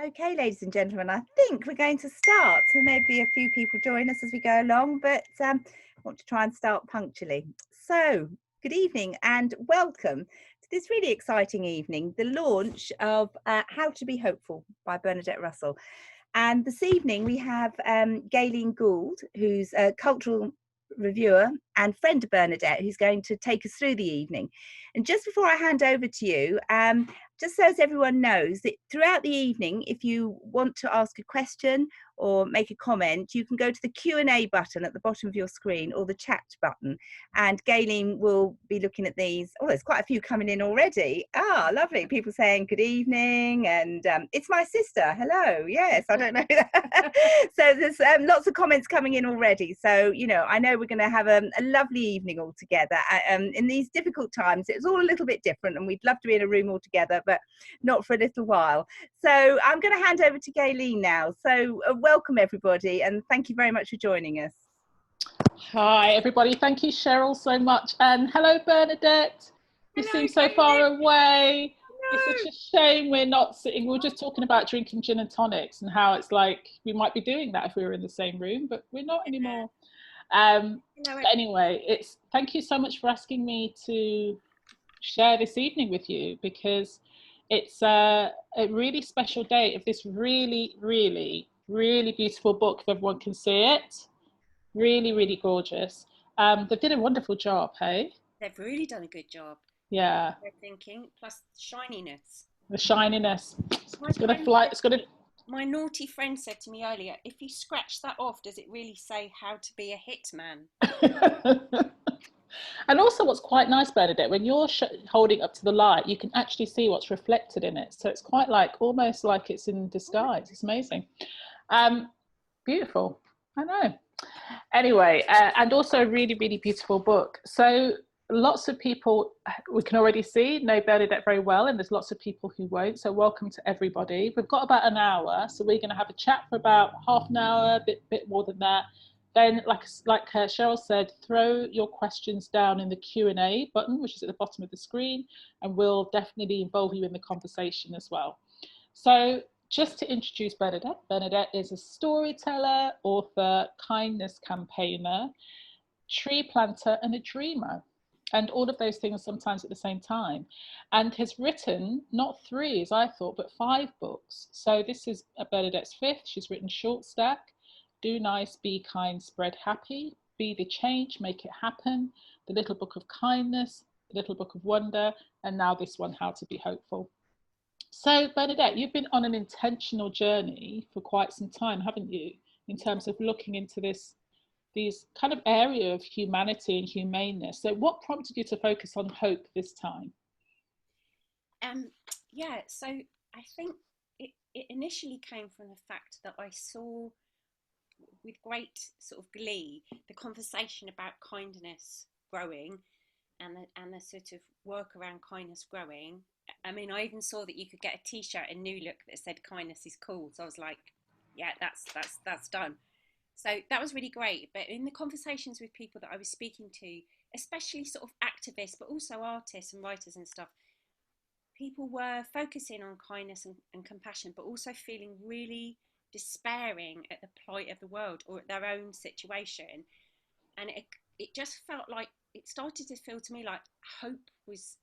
Okay, ladies and gentlemen, I think we're going to start. There may be a few people join us as we go along, but I want to try and start punctually. So, good evening and welcome to this really exciting evening, the launch of How to Be Hopeful by Bernadette Russell. And this evening we have Gayleen Gould, who's a cultural reviewer and friend of Bernadette, who's going to take us through the evening. And just before I hand over to you, just so as everyone knows, that throughout the evening, if you want to ask a question or make a comment, you can go to the Q&A button at the bottom of your screen or the chat button, and Gayleen will be looking at these. Oh, there's quite a few coming in already. Ah, lovely. People saying good evening, and it's my sister. Hello. Yes, I don't know. So there's lots of comments coming in already. So, you know, I know we're going to have a lovely evening all together. In these difficult times, it's all a little bit different, and we'd love to be in a room all together, but not for a little while. So I'm going to hand over to Gayleen now. So welcome everybody, and thank you very much for joining us. Hi everybody, thank you Cheryl so much, and hello Bernadette. You seem so far away. No. It's such a shame we're not sitting. We were just talking about drinking gin and tonics and how it's like we might be doing that if we were in the same room, but we're not anymore. But anyway, thank you so much for asking me to share this evening with you, because it's a really special day of this really, really, really beautiful book, if everyone can see it. Really, really gorgeous. They did a wonderful job, hey? They've really done a good job. Yeah. They're thinking, plus shininess. The shininess. It's going to fly. It's going to. My naughty friend said to me earlier, if you scratch that off, does it really say how to be a hitman? And also what's quite nice, Bernadette, when you're holding up to the light, you can actually see what's reflected in it. So it's quite like, almost like it's in disguise. It's amazing. Beautiful. I know. Anyway, and also a really, really beautiful book. So lots of people, we can already see, know Bernadette very well, and there's lots of people who won't. So welcome to everybody. We've got about an hour, so we're going to have a chat for about half an hour, a bit more than that. Then, like Cheryl said, throw your questions down in the Q&A button, which is at the bottom of the screen, and we'll definitely involve you in the conversation as well. So just to introduce Bernadette, Bernadette is a storyteller, author, kindness campaigner, tree planter, and a dreamer. And all of those things sometimes at the same time. And has written not 3, as I thought, but 5 books. So this is Bernadette's 5th. She's written Short Stack, Do Nice, Be Kind, Spread Happy, Be the Change, Make It Happen, The Little Book of Kindness, The Little Book of Wonder, and now this one, How to Be Hopeful. So Bernadette, you've been on an intentional journey for quite some time, haven't you, in terms of looking into these kind of area of humanity and humaneness. So what prompted you to focus on hope this time? Yeah, so I think it initially came from the fact that I saw with great sort of glee the conversation about kindness growing and the sort of work around kindness growing. I mean, I even saw that you could get a t-shirt in New Look that said kindness is cool. So I was like, yeah, that's done. So that was really great. But in the conversations with people that I was speaking to, especially sort of activists, but also artists and writers and stuff, people were focusing on kindness and compassion, but also feeling really despairing at the plight of the world or at their own situation. And it just felt like, it started to feel to me like hope was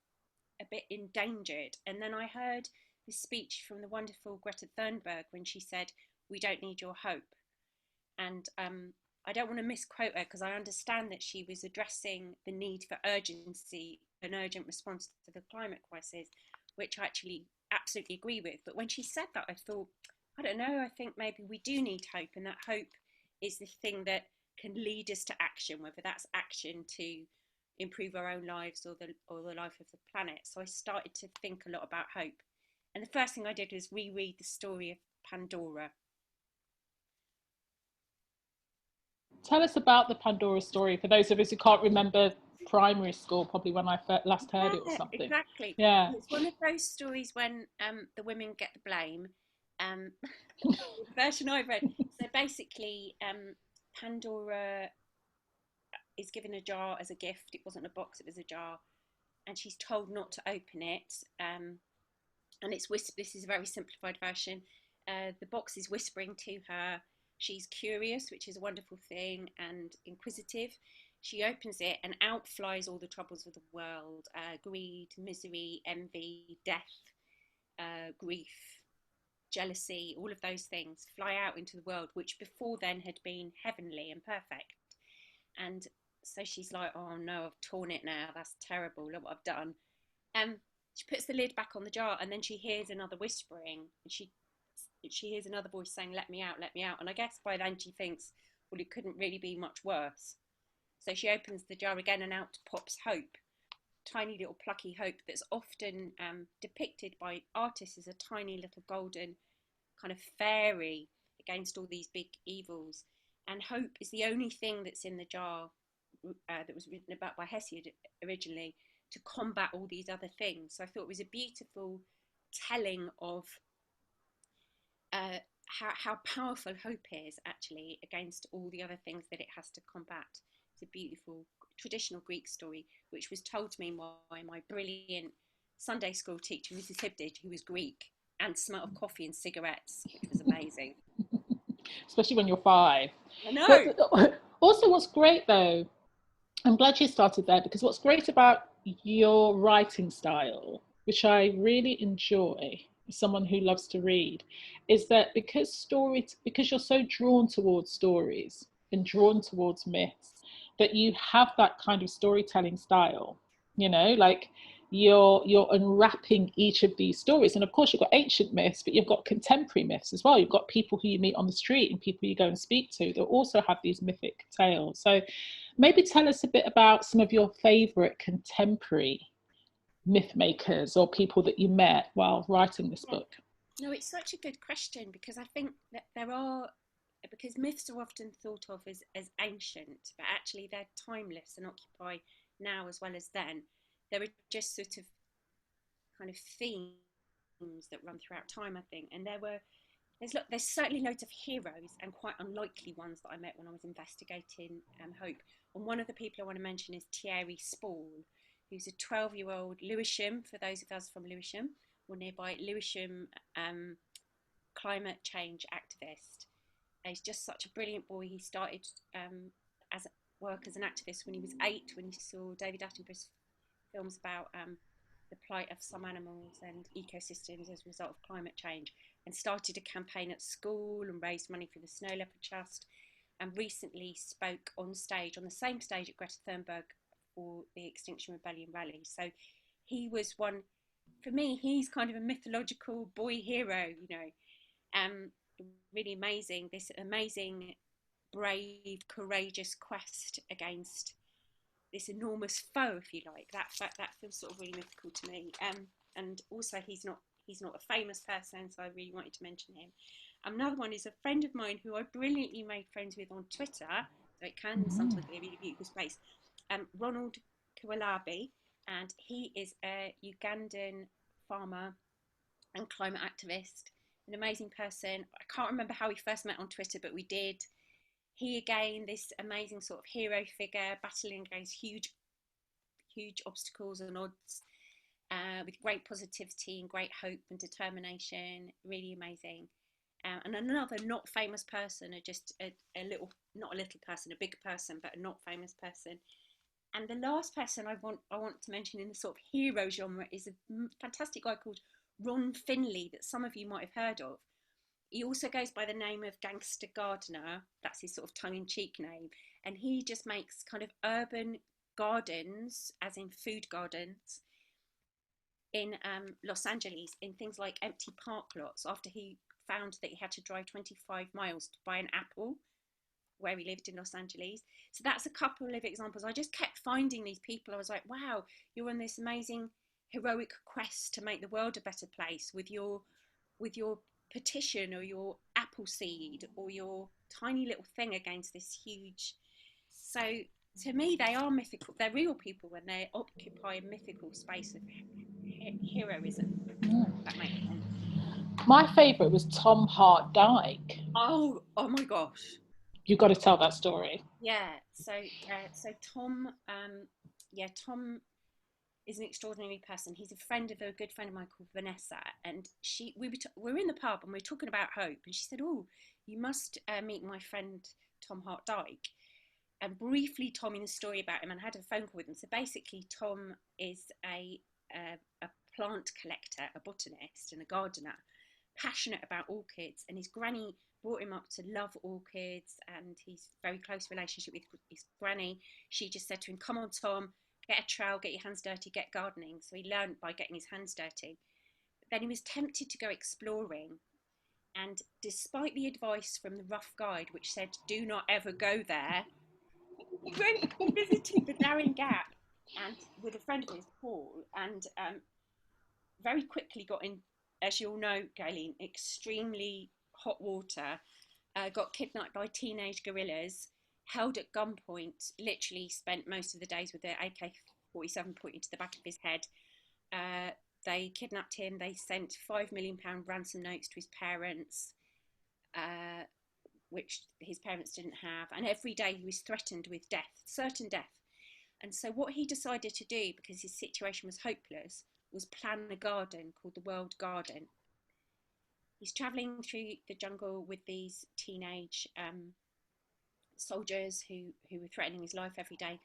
a bit endangered. And then I heard the speech from the wonderful Greta Thunberg when she said, "We don't need your hope." And I don't want to misquote her, because I understand that she was addressing the need for urgency, an urgent response to the climate crisis, which I actually absolutely agree with. But when she said that, I thought, I don't know, I think maybe we do need hope, and that hope is the thing that can lead us to action, whether that's action to improve our own lives or the life of the planet. So I started to think a lot about hope. And the first thing I did was reread the story of Pandora. Tell us about the Pandora story, for those of us who can't remember primary school, probably when I last heard it or something. Exactly. Yeah. It's one of those stories when the women get the blame. The version I read. So basically, Pandora is given a jar as a gift. It wasn't a box, it was a jar. And she's told not to open it. And it's this is a very simplified version. The box is whispering to her. She's curious, which is a wonderful thing, and inquisitive. She opens it, and out flies all the troubles of the world: greed, misery, envy, death, grief, jealousy. All of those things fly out into the world, which before then had been heavenly and perfect. And so she's like, oh no, I've torn it now. That's terrible. Look what I've done. She puts the lid back on the jar, and then she hears another whispering, and she hears another voice saying, let me out, let me out. And I guess by then she thinks, well, it couldn't really be much worse. So she opens the jar again, and out pops Hope, tiny little plucky Hope that's often depicted by artists as a tiny little golden kind of fairy against all these big evils. And Hope is the only thing that's in the jar that was written about by Hesiod originally to combat all these other things. So I thought it was a beautiful telling of how powerful hope is actually against all the other things that it has to combat. It's a beautiful traditional Greek story, which was told to me by my brilliant Sunday school teacher, Mrs. Hibdage, who was Greek and smelled of coffee and cigarettes. It was amazing. Especially when you're 5. I know. But also what's great though, I'm glad you started there, because what's great about your writing style, which I really enjoy as someone who loves to read, is that because you're so drawn towards stories and drawn towards myths, that you have that kind of storytelling style, you know, like you're unwrapping each of these stories. And of course you've got ancient myths, but you've got contemporary myths as well. You've got people who you meet on the street and people you go and speak to that also have these mythic tales. So maybe tell us a bit about some of your favorite contemporary myth makers or people that you met while writing this book. No, it's such a good question, because I think that because myths are often thought of as ancient, but actually they're timeless and occupy now as well as then. There are just sort of kind of themes that run throughout time, I think. And there's certainly loads of heroes and quite unlikely ones that I met when I was investigating Hope. And one of the people I want to mention is Thierry Spall, who's a 12-year-old Lewisham, for those of us from Lewisham or nearby, Lewisham climate change activist. He's just such a brilliant boy. He started work as an activist when he was 8, when he saw David Attenborough's films about the plight of some animals and ecosystems as a result of climate change, and started a campaign at school and raised money for the Snow Leopard Trust, and recently spoke on stage, on the same stage at Greta Thunberg, for the Extinction Rebellion rally. So he was one, for me, he's kind of a mythological boy hero, you know, really amazing, this amazing, brave, courageous quest against this enormous foe, if you like. That feels sort of really mythical to me. And also he's not a famous person, so I really wanted to mention him. Another one is a friend of mine who I brilliantly made friends with on Twitter, so it can sometimes be a really beautiful space. Ronald Kualabi, and he is a Ugandan farmer and climate activist, an amazing person. I can't remember how we first met on Twitter, but we did. He, again, this amazing sort of hero figure, battling against huge obstacles and odds, with great positivity and great hope and determination. Really amazing. And another not famous person, or just a big person, but a not famous person. And the last person I want to mention in the sort of hero genre is a fantastic guy called Ron Finley, that some of you might have heard of. He also goes by the name of Gangster Gardener. That's his sort of tongue-in-cheek name. And he just makes kind of urban gardens, as in food gardens, in Los Angeles, in things like empty park lots, after he found that he had to drive 25 miles to buy an apple where he lived in Los Angeles. So that's a couple of examples. I just kept finding these people. I was like, wow, you're on this amazing heroic quest to make the world a better place with your petition or your apple seed or your tiny little thing against this huge. So to me, they are mythical. They're real people when they occupy a mythical space of heroism. That makes sense. My favourite was Tom Hart Dyke. Oh my gosh. You've got to tell that story. Yeah. So Tom, Tom is an extraordinary person. He's a friend of a good friend of mine called Vanessa, and we were in the pub and we were talking about hope, and she said, "Oh, you must meet my friend Tom Hart Dyke." And briefly told me the story about him, and I had a phone call with him. So basically, Tom is a plant collector, a botanist, and a gardener, passionate about orchids, and his granny brought him up to love orchids, and he's very close relationship with his granny. She just said to him, "Come on, Tom, get a trowel, get your hands dirty, get gardening." So he learned by getting his hands dirty. But then he was tempted to go exploring, and despite the advice from the rough guide, which said, "Do not ever go there," he went and visited the Darien Gap and with a friend of his, Paul, and very quickly got in, as you all know, Galen, extremely hot water, got kidnapped by teenage guerrillas, held at gunpoint, literally spent most of the days with their AK-47 pointing to the back of his head. They kidnapped him, they sent £5 million ransom notes to his parents, which his parents didn't have, and every day he was threatened with death, certain death. And so what he decided to do, because his situation was hopeless, was plan a garden called the World Garden. He's travelling through the jungle with these teenage soldiers who were threatening his life every day,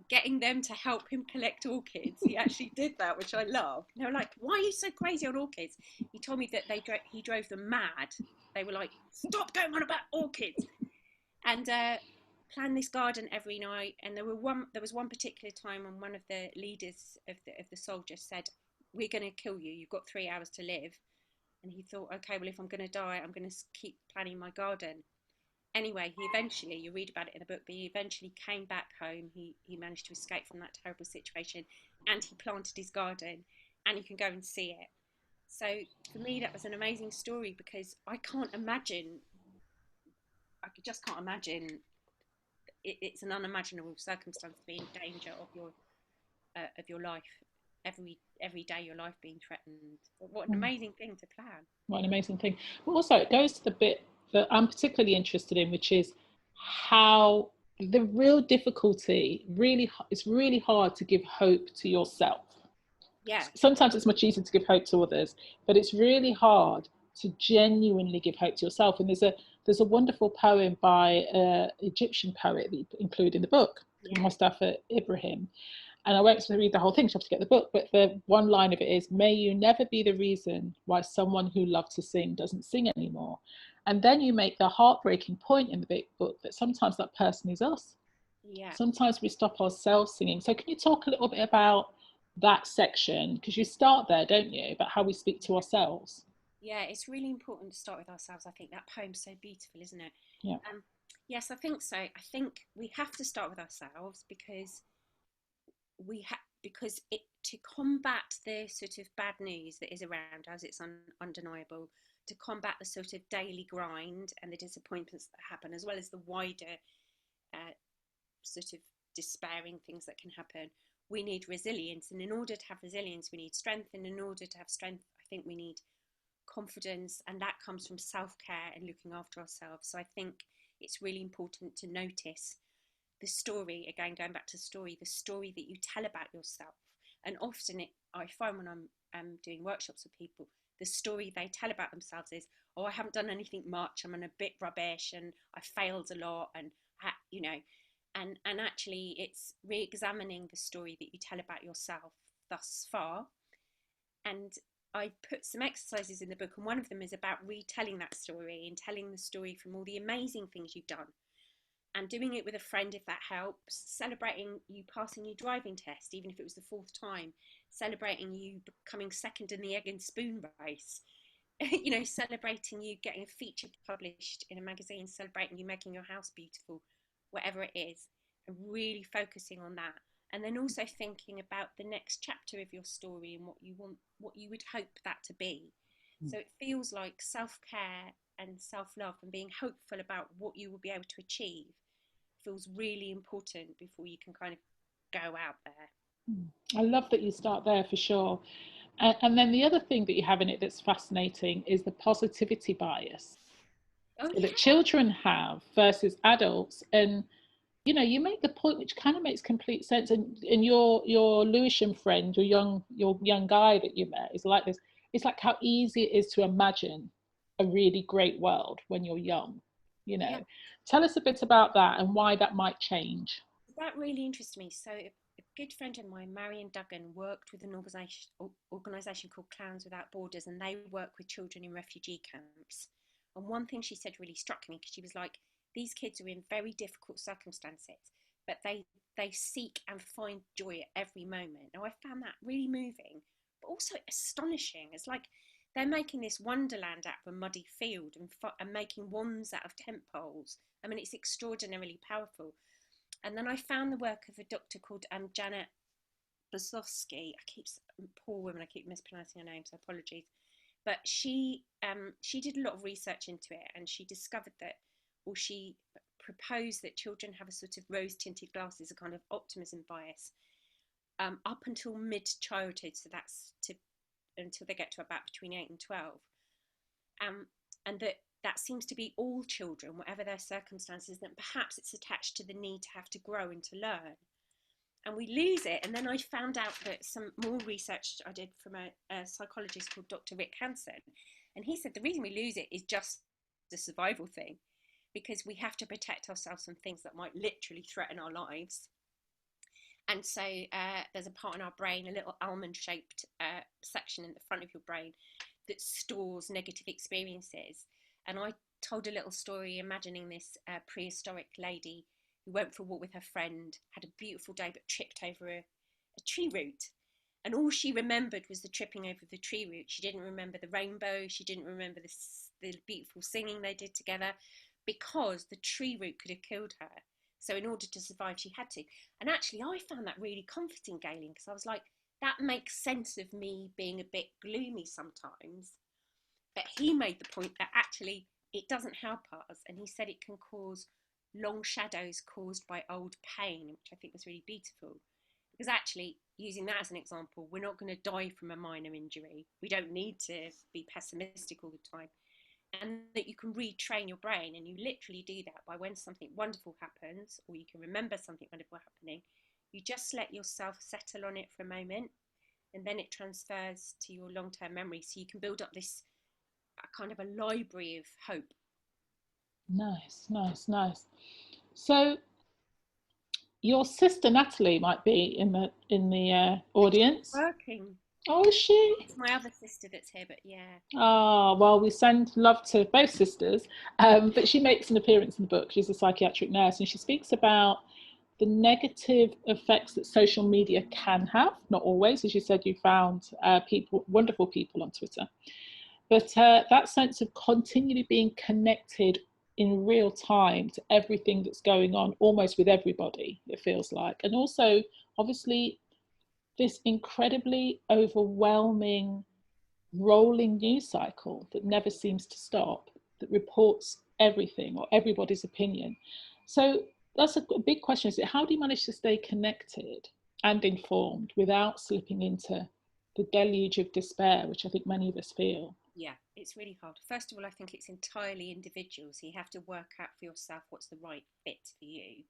getting them to help him collect orchids. He actually did that, which I love. They were like, "Why are you so crazy on orchids?" He told me that he drove them mad. They were like, "Stop going on about orchids," and plan this garden every night. And there was one particular time when one of the leaders of the soldiers said, "We're going to kill you. You've got 3 hours to live." And he thought, "Okay, well, if I'm going to die, I'm going to keep planning my garden." Anyway, he eventually, you read about it in the book, but he eventually came back home. He managed to escape from that terrible situation, and he planted his garden, and you can go and see it. So for me, that was an amazing story, because I just can't imagine. It's an unimaginable circumstance to be in danger of your life, every day your life being threatened. What an amazing thing to plan. What an amazing thing. But also it goes to the bit that I'm particularly interested in, which is how the real difficulty, it's really hard to give hope to yourself. Yeah. Sometimes it's much easier to give hope to others, but it's really hard to genuinely give hope to yourself. And there's a wonderful poem by an Egyptian poet that you include in the book, Mustafa Ibrahim. And I won't read the whole thing, so you have to get the book, but the one line of it is, "May you never be the reason why someone who loved to sing doesn't sing anymore." And then you make the heartbreaking point in the big book that sometimes that person is us. Yeah. Sometimes we stop ourselves singing. So can you talk a little bit about that section? Because you start there, don't you, about how we speak to ourselves? Yeah, it's really important to start with ourselves. I think that poem's so beautiful, isn't it? Yeah. Yes, I think so. I think we have to start with ourselves, because to combat the sort of bad news that is around us, it's undeniable. To combat the sort of daily grind and the disappointments that happen, as well as the wider sort of despairing things that can happen, we need resilience. And in order to have resilience, we need strength. And in order to have strength, I think we need confidence, and that comes from self-care and looking after ourselves. So I think it's really important to notice the story, again going back to the story that you tell about yourself. And often I find when I'm doing workshops with people, the story they tell about themselves is, "Oh, I haven't done anything much, I'm a bit rubbish, and I failed a lot," and and actually it's re-examining the story that you tell about yourself thus far. And I put some exercises in the book, and one of them is about retelling that story and telling the story from all the amazing things you've done, and doing it with a friend if that helps, celebrating you passing your driving test, even if it was the 4th time, celebrating you becoming second in the egg and spoon race, celebrating you getting a feature published in a magazine, celebrating you making your house beautiful, whatever it is, and really focusing on that. And then also thinking about the next chapter of your story and what you would hope that to be. So it feels like self-care and self-love and being hopeful about what you will be able to achieve feels really important before you can kind of go out there. I love that you start there, for sure. And then the other thing that you have in it that's fascinating is the positivity bias that children have versus adults. And you know, you make the point which kind of makes complete sense. And your Lewisham friend, your young guy that you met is like this. It's like how easy it is to imagine a really great world when you're young, you know. Yeah. Tell us a bit about that and why that might change. That really interests me. So a good friend of mine, Marion Duggan, worked with an organisation called Clowns Without Borders, and they work with children in refugee camps. And one thing she said really struck me, because she was like, these kids are in very difficult circumstances, but they seek and find joy at every moment. Now I found that really moving, but also astonishing. It's like they're making this wonderland out of a muddy field and making wands out of tent poles. I mean, it's extraordinarily powerful. And then I found the work of a doctor called Janet Bosowski. Poor woman, I keep mispronouncing her name, so apologies. But she did a lot of research into it, and she discovered that, or she proposed that children have a sort of rose-tinted glasses, a kind of optimism bias, up until mid-childhood. So that's until they get to about between 8 and 12. And that seems to be all children, whatever their circumstances, that perhaps it's attached to the need to have to grow and to learn. And we lose it. And then I found out that some more research I did from a psychologist called Dr. Rick Hansen. And he said the reason we lose it is just the survival thing, because we have to protect ourselves from things that might literally threaten our lives. And so there's a part in our brain, a little almond-shaped section in the front of your brain that stores negative experiences. And I told a little story imagining this prehistoric lady who went for a walk with her friend, had a beautiful day, but tripped over a tree root. And all she remembered was the tripping over the tree root. She didn't remember the rainbow. She didn't remember the beautiful singing they did together, because the tree root could have killed her. So in order to survive, she had to. And actually, I found that really comforting, Galen, because I was like, that makes sense of me being a bit gloomy sometimes. But he made the point that actually it doesn't help us. And he said it can cause long shadows caused by old pain, which I think was really beautiful. Because actually, using that as an example, we're not going to die from a minor injury. We don't need to be pessimistic all the time. And that you can retrain your brain, and you literally do that by when something wonderful happens, or you can remember something wonderful happening, you just let yourself settle on it for a moment, and then it transfers to your long-term memory. So you can build up this kind of a library of hope. Nice, nice, nice. So your sister Natalie might be in the audience. Working. Oh, is she? It's my other sister that's here, but yeah. Oh, well, we send love to both sisters. But she makes an appearance in the book. She's a psychiatric nurse, and she speaks about the negative effects that social media can have. Not always, as you said, you found wonderful people on Twitter. But that sense of continually being connected in real time to everything that's going on, almost with everybody, it feels like. And also, obviously, this incredibly overwhelming rolling news cycle that never seems to stop, that reports everything or everybody's opinion. So that's a big question, is it how do you manage to stay connected and informed without slipping into the deluge of despair, which I think many of us feel? Yeah, it's really hard. First of all, I think it's entirely individual, so you have to work out for yourself what's the right fit for you.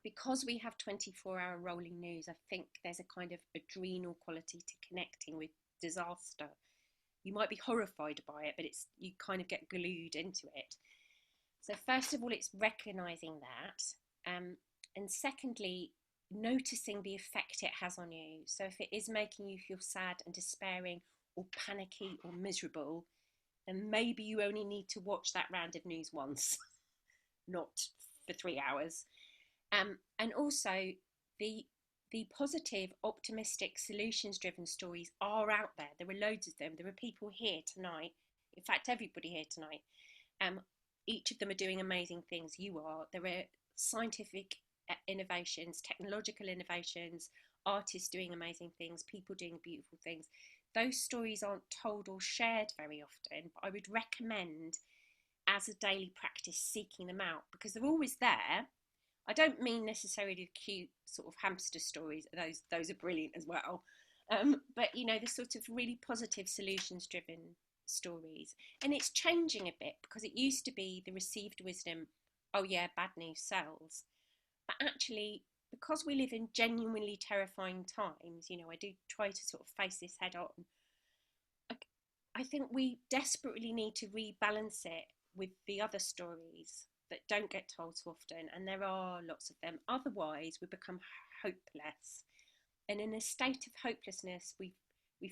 Because we have 24-hour rolling news, I think there's a kind of adrenal quality to connecting with disaster. You might be horrified by it, but you kind of get glued into it. So first of all, it's recognizing that. And secondly, noticing the effect it has on you. So if it is making you feel sad and despairing or panicky or miserable, then maybe you only need to watch that round of news once, not for 3 hours. And also the positive, optimistic, solutions-driven stories are out there. There are loads of them. There are people here tonight. In fact, everybody here tonight. Each of them are doing amazing things. You are. There are scientific innovations, technological innovations, artists doing amazing things, people doing beautiful things. Those stories aren't told or shared very often, but I would recommend as a daily practice seeking them out, because they're always there. I don't mean necessarily the cute sort of hamster stories. Those are brilliant as well. But, you know, the sort of really positive solutions-driven stories. And it's changing a bit, because it used to be the received wisdom oh yeah, bad news sells. But actually, because we live in genuinely terrifying times, you know, I do try to sort of face this head on. I think we desperately need to rebalance it with the other stories that don't get told so often, and there are lots of them. Otherwise, we become hopeless, and in a state of hopelessness, we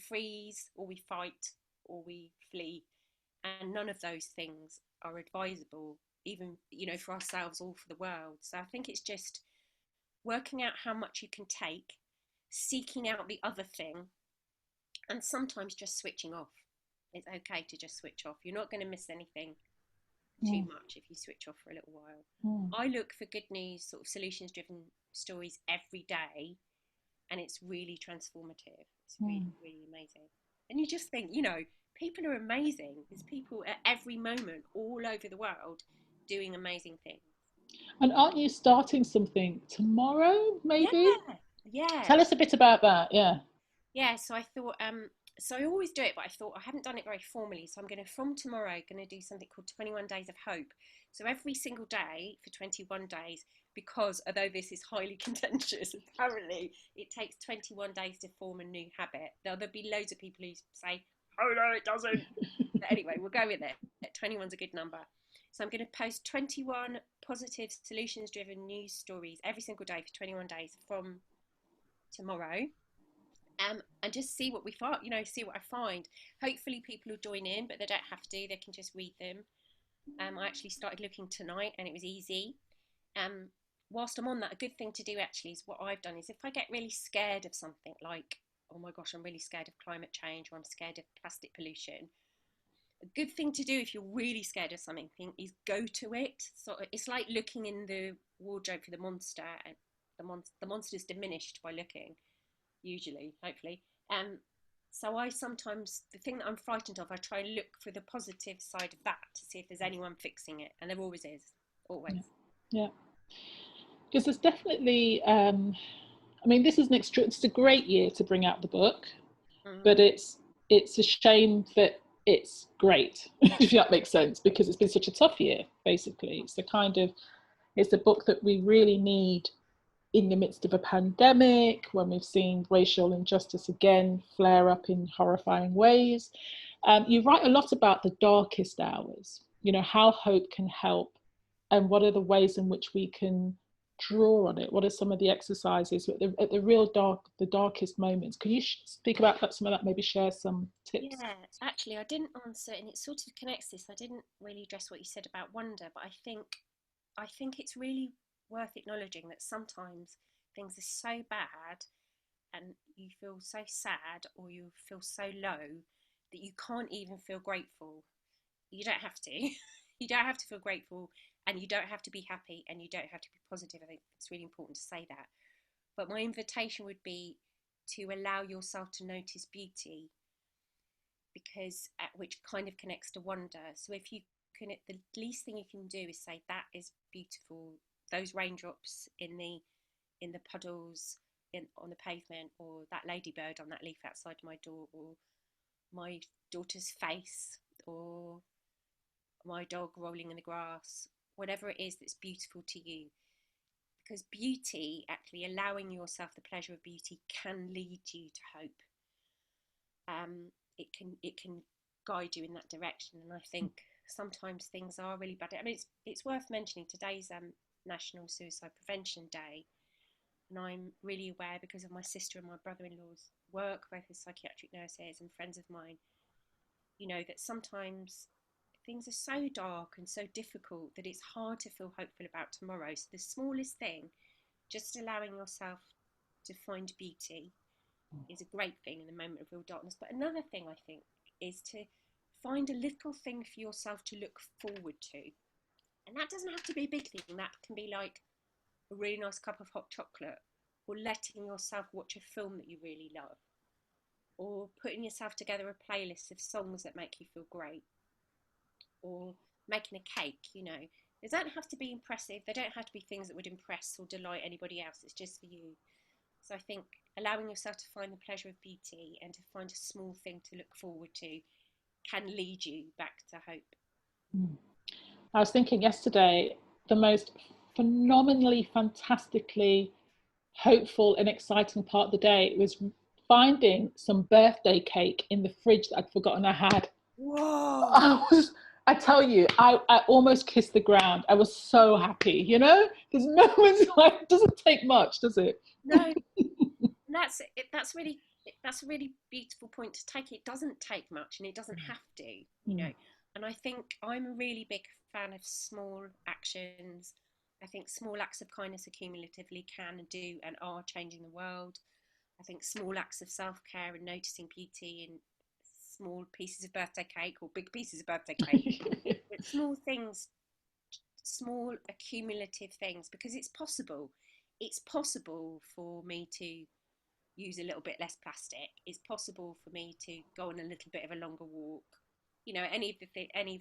freeze, or we fight, or we flee, and none of those things are advisable, even, you know, for ourselves or for the world. So I think it's just working out how much you can take, seeking out the other thing, and sometimes just switching off. It's okay to just switch off. You're not going to miss anything too much if you switch off for a little while. I look for good news, sort of solutions driven stories every day, and it's really transformative. It's really, really amazing. And you just think, you know, people are amazing. There's people at every moment all over the world doing amazing things. And aren't you starting something tomorrow, maybe? Yeah. Tell us a bit about that. Yeah, so I thought, so I always do it, but I thought I haven't done it very formally. So I'm going to, from tomorrow, going to do something called 21 Days of Hope. So every single day for 21 days, because although this is highly contentious, apparently it takes 21 days to form a new habit. There'll be loads of people who say, oh no, it doesn't. But anyway, we'll go with it. 21's a good number. So I'm going to post 21 positive, solutions-driven news stories every single day for 21 days from tomorrow. And just see what we find, you know, see what I find. Hopefully people will join in, but they don't have to. They can just read them. I actually started looking tonight, and it was easy. Whilst I'm on that, a good thing to do actually is what I've done is if I get really scared of something, like, oh my gosh, I'm really scared of climate change, or I'm scared of plastic pollution, a good thing to do if you're really scared of something is go to it. So it's like looking in the wardrobe for the monster, and the monster's diminished by looking, usually, hopefully. So I sometimes, the thing that I'm frightened of, I try and look for the positive side of that to see if there's anyone fixing it, and there always is, always. Yeah, because there's definitely, I mean, this is it's a great year to bring out the book, but it's a shame that it's great, if that makes sense, because it's been such a tough year, basically. It's a book that we really need in the midst of a pandemic, when we've seen racial injustice again flare up in horrifying ways. You write a lot about the darkest hours, you know, how hope can help, and what are the ways in which we can draw on it. What are some of the exercises at the darkest moments? Can you speak about some of that, maybe share some tips? Yeah, actually I didn't answer, and it sort of connects this. I didn't really address what you said about wonder, but I think it's really worth acknowledging that sometimes things are so bad and you feel so sad, or you feel so low, that you can't even feel grateful. You don't have to. You don't have to feel grateful, and you don't have to be happy, and you don't have to be positive. I think it's really important to say that. But my invitation would be to allow yourself to notice beauty, because which kind of connects to wonder. So if you can, the least thing you can do is say, that is beautiful. Those raindrops in the puddles on the pavement, or that ladybird on that leaf outside my door, or my daughter's face, or my dog rolling in the grass, whatever it is that's beautiful to you. Because beauty, actually allowing yourself the pleasure of beauty, can lead you to hope. It can guide you in that direction. And I think sometimes things are really bad. I mean, it's worth mentioning today's National Suicide Prevention Day, and I'm really aware, because of my sister and my brother-in-law's work, both as psychiatric nurses and friends of mine, you know, that sometimes things are so dark and so difficult that it's hard to feel hopeful about tomorrow. So the smallest thing, just allowing yourself to find beauty, is a great thing in the moment of real darkness. But another thing, I think, is to find a little thing for yourself to look forward to. And that doesn't have to be a big thing. That can be like a really nice cup of hot chocolate, or letting yourself watch a film that you really love, or putting yourself together a playlist of songs that make you feel great, or making a cake. You know, they don't have to be impressive. They don't have to be things that would impress or delight anybody else. It's just for you. So I think allowing yourself to find the pleasure of beauty, and to find a small thing to look forward to, can lead you back to hope. I was thinking yesterday, the most phenomenally, fantastically hopeful and exciting part of the day was finding some birthday cake in the fridge that I'd forgotten I had. Whoa! I tell you, I almost kissed the ground. I was so happy, you know? There's moments like, it doesn't take much, does it? No, that's it. That's a really beautiful point to take. It doesn't take much, and it doesn't have to, you know. And I think I'm a really big fan of small actions. I think small acts of kindness accumulatively can and do and are changing the world. I think small acts of self-care and noticing beauty in small pieces of birthday cake or big pieces of birthday cake, but small things, small accumulative things, because it's possible. It's possible for me to use a little bit less plastic. It's possible for me to go on a little bit of a longer walk. You know, any of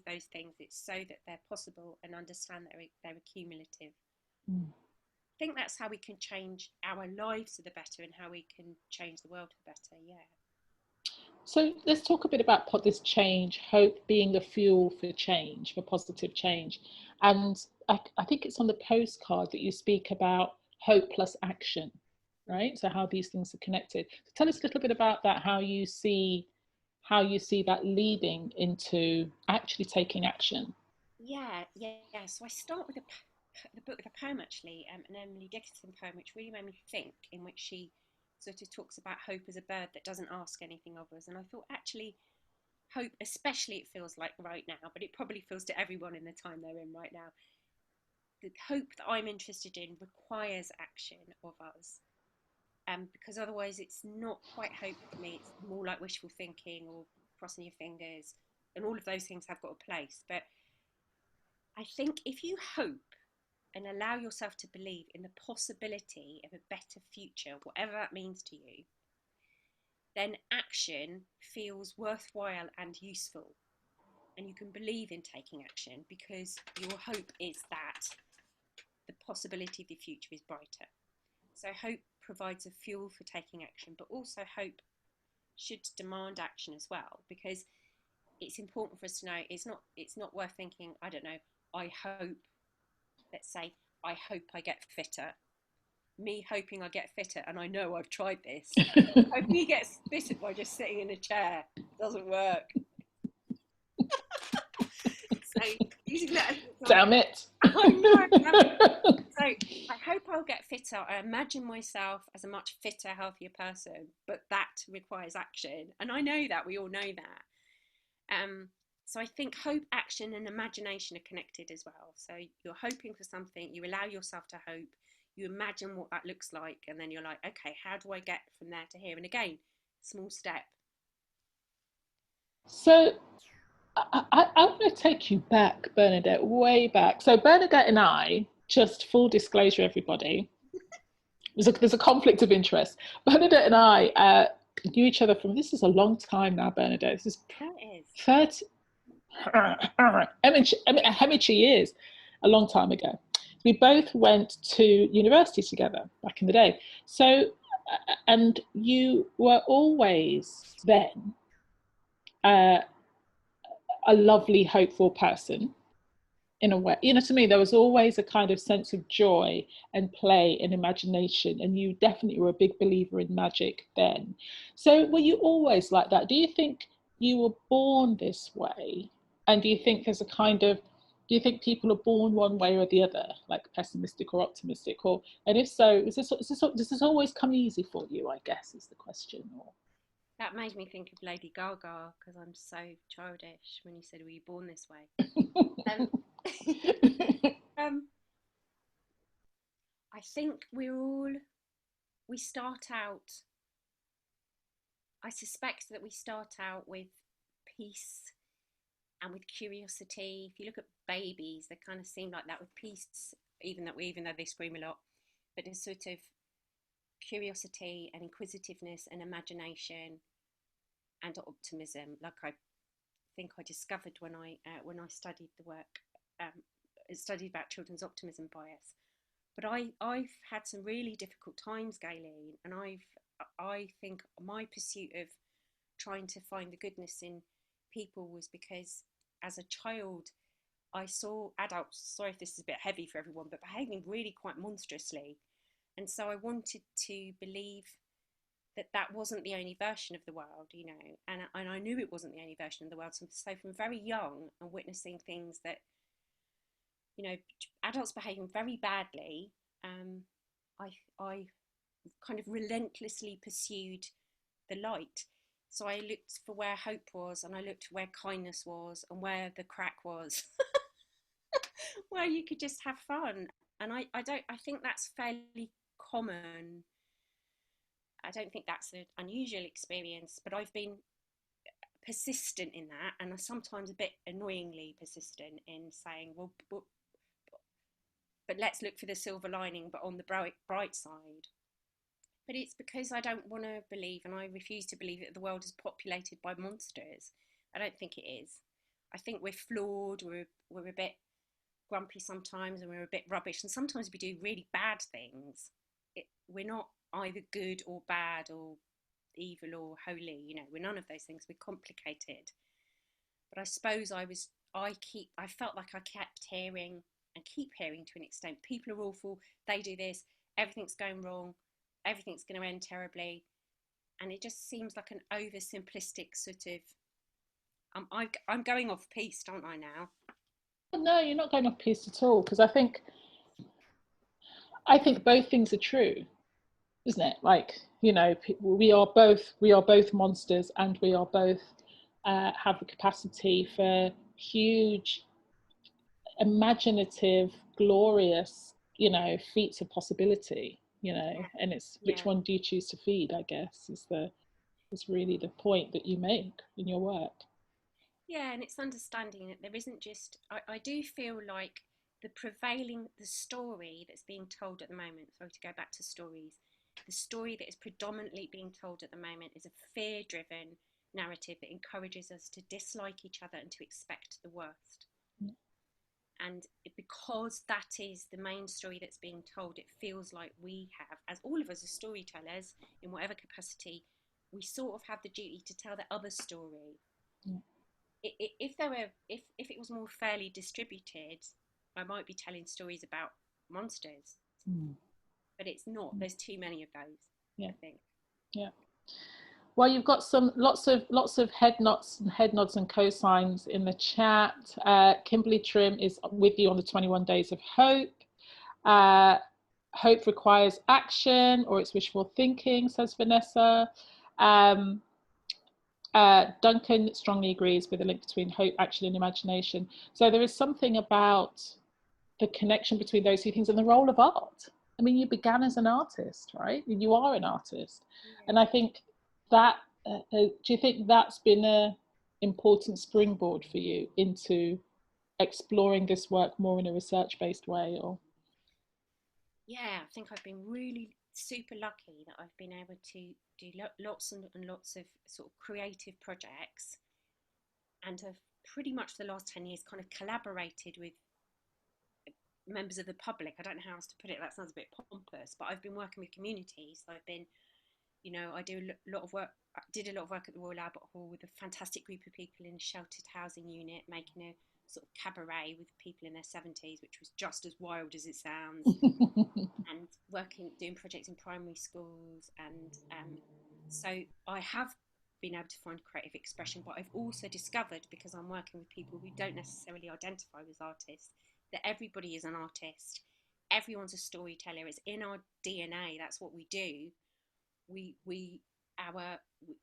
those things. It's so that they're possible and understand that they're accumulative. I think that's how we can change our lives for the better and how we can change the world for the better. Yeah. So let's talk a bit about this change, hope being the fuel for change, for positive change. And I think it's on the postcard that you speak about hope plus action, right? So how these things are connected. So tell us a little bit about that, how you see that leading into actually taking action. Yeah. So I start with the book with a poem, actually, an Emily Dickinson poem, which really made me think, in which she sort of talks about hope as a bird that doesn't ask anything of us. And I thought, actually, hope, especially it feels like right now, but it probably feels to everyone in the time they're in right now, the hope that I'm interested in requires action of us. Because otherwise it's not quite hope for me. It's more like wishful thinking or crossing your fingers, and all of those things have got a place. But I think if you hope and allow yourself to believe in the possibility of a better future, whatever that means to you, then action feels worthwhile and useful. And you can believe in taking action because your hope is that the possibility of the future is brighter. So hope provides a fuel for taking action, but also hope should demand action as well, because it's important for us to know it's not worth thinking, I don't know, I hope, let's say, I hope I get fitter. Me hoping I get fitter, and I know I've tried this. Hope me gets fitter by just sitting in a chair doesn't work. So using that as an example, Damn it. I know. So I hope I'll get fitter. I imagine myself as a much fitter, healthier person, but that requires action. And I know that, we all know that. So I think hope, action and imagination are connected as well. So you're hoping for something, you allow yourself to hope, you imagine what that looks like, and then you're like, okay, how do I get from there to here? And again, small step. So I want to take you back, Bernadette, way back. So Bernadette and I, just full disclosure, everybody, there's a conflict of interest. Bernadette and I knew each other from, this is a long time now, Bernadette. This is 30, amateur years, a long time ago. We both went to university together back in the day. So, and you were always then a lovely, hopeful person in a way. You know, to me, there was always a kind of sense of joy and play and imagination. And you definitely were a big believer in magic then. So were you always like that? Do you think you were born this way? And do you think there's a kind of, do you think people are born one way or the other, like pessimistic or optimistic? Or, and if so, does this always come easy for you, I guess, is the question? Or... That made me think of Lady Gaga, because I'm so childish when you said, were you born this way? I think we start out, I suspect that we start out with peace and with curiosity. If you look at babies, they kind of seem like that, with peace, even though they scream a lot, but there's sort of curiosity and inquisitiveness and imagination and optimism, like I think I discovered when I studied the work, studied about children's optimism bias. But I've had some really difficult times, Gayleen, and I think my pursuit of trying to find the goodness in people was because as a child I saw adults, sorry if this is a bit heavy for everyone, but behaving really quite monstrously. And so I wanted to believe that that wasn't the only version of the world, you know, and I knew it wasn't the only version of the world. So from very young and witnessing things that, you know, adults behaving very badly, I kind of relentlessly pursued the light. So I looked for where hope was, and I looked where kindness was, and where the crack was, where you could just have fun. And I think that's fairly common. I don't think that's an unusual experience, but I've been persistent in that, and sometimes a bit annoyingly persistent in saying, well, but let's look for the silver lining, but on the bright side. But it's because I don't want to believe, and I refuse to believe, that the world is populated by monsters. I don't think it is. I think we're flawed, we're a bit grumpy sometimes, and we're a bit rubbish, and sometimes we do really bad things. We're not either good or bad or evil or holy, you know, we're none of those things. We're complicated. But I suppose I felt like I kept hearing, and keep hearing to an extent, people are awful, they do this, everything's going wrong, everything's going to end terribly. And it just seems like an oversimplistic sort of, I'm going off piste, aren't I now? No, you're not going off piste at all, because I think both things are true, isn't it? Like, you know, we are both monsters, and we are both have the capacity for huge, imaginative, glorious, you know, feats of possibility, you know. And it's which one do you choose to feed, I guess, is really the point that you make in your work. Yeah, and it's understanding that there isn't just, I do feel like the story that's being told at the moment, sorry to go back to stories, the story that is predominantly being told at the moment is a fear-driven narrative that encourages us to dislike each other and to expect the worst. And because that is the main story that's being told, it feels like we have, as all of us as storytellers, in whatever capacity, we sort of have the duty to tell the other story. If it was more fairly distributed, I might be telling stories about monsters, but it's not. There's too many of those. I think. Yeah. Well, you've got lots of head nods and cosigns in the chat. Kimberly Trim is with you on the 21 Days of Hope. Hope requires action, or it's wishful thinking, says Vanessa. Duncan strongly agrees with the link between hope, action, and imagination. So there is something about the connection between those two things and the role of art. I mean, you began as an artist, right? You are an artist. And I think that, do you think that's been an important springboard for you into exploring this work more in a research-based way? Or? Yeah, I think I've been really super lucky that I've been able to do lots and lots of sort of creative projects, and have pretty much for the last 10 years kind of collaborated with members of the public. I don't know how else to put it, that sounds a bit pompous, but I've been working with communities. I've been, you know, I did a lot of work at the Royal Albert Hall with a fantastic group of people in a sheltered housing unit, making a sort of cabaret with people in their 70s, which was just as wild as it sounds. And doing projects in primary schools, and so I have been able to find creative expression. But I've also discovered, because I'm working with people who don't necessarily identify as artists, that everybody is an artist. Everyone's a storyteller. It's in our DNA. That's what we do. We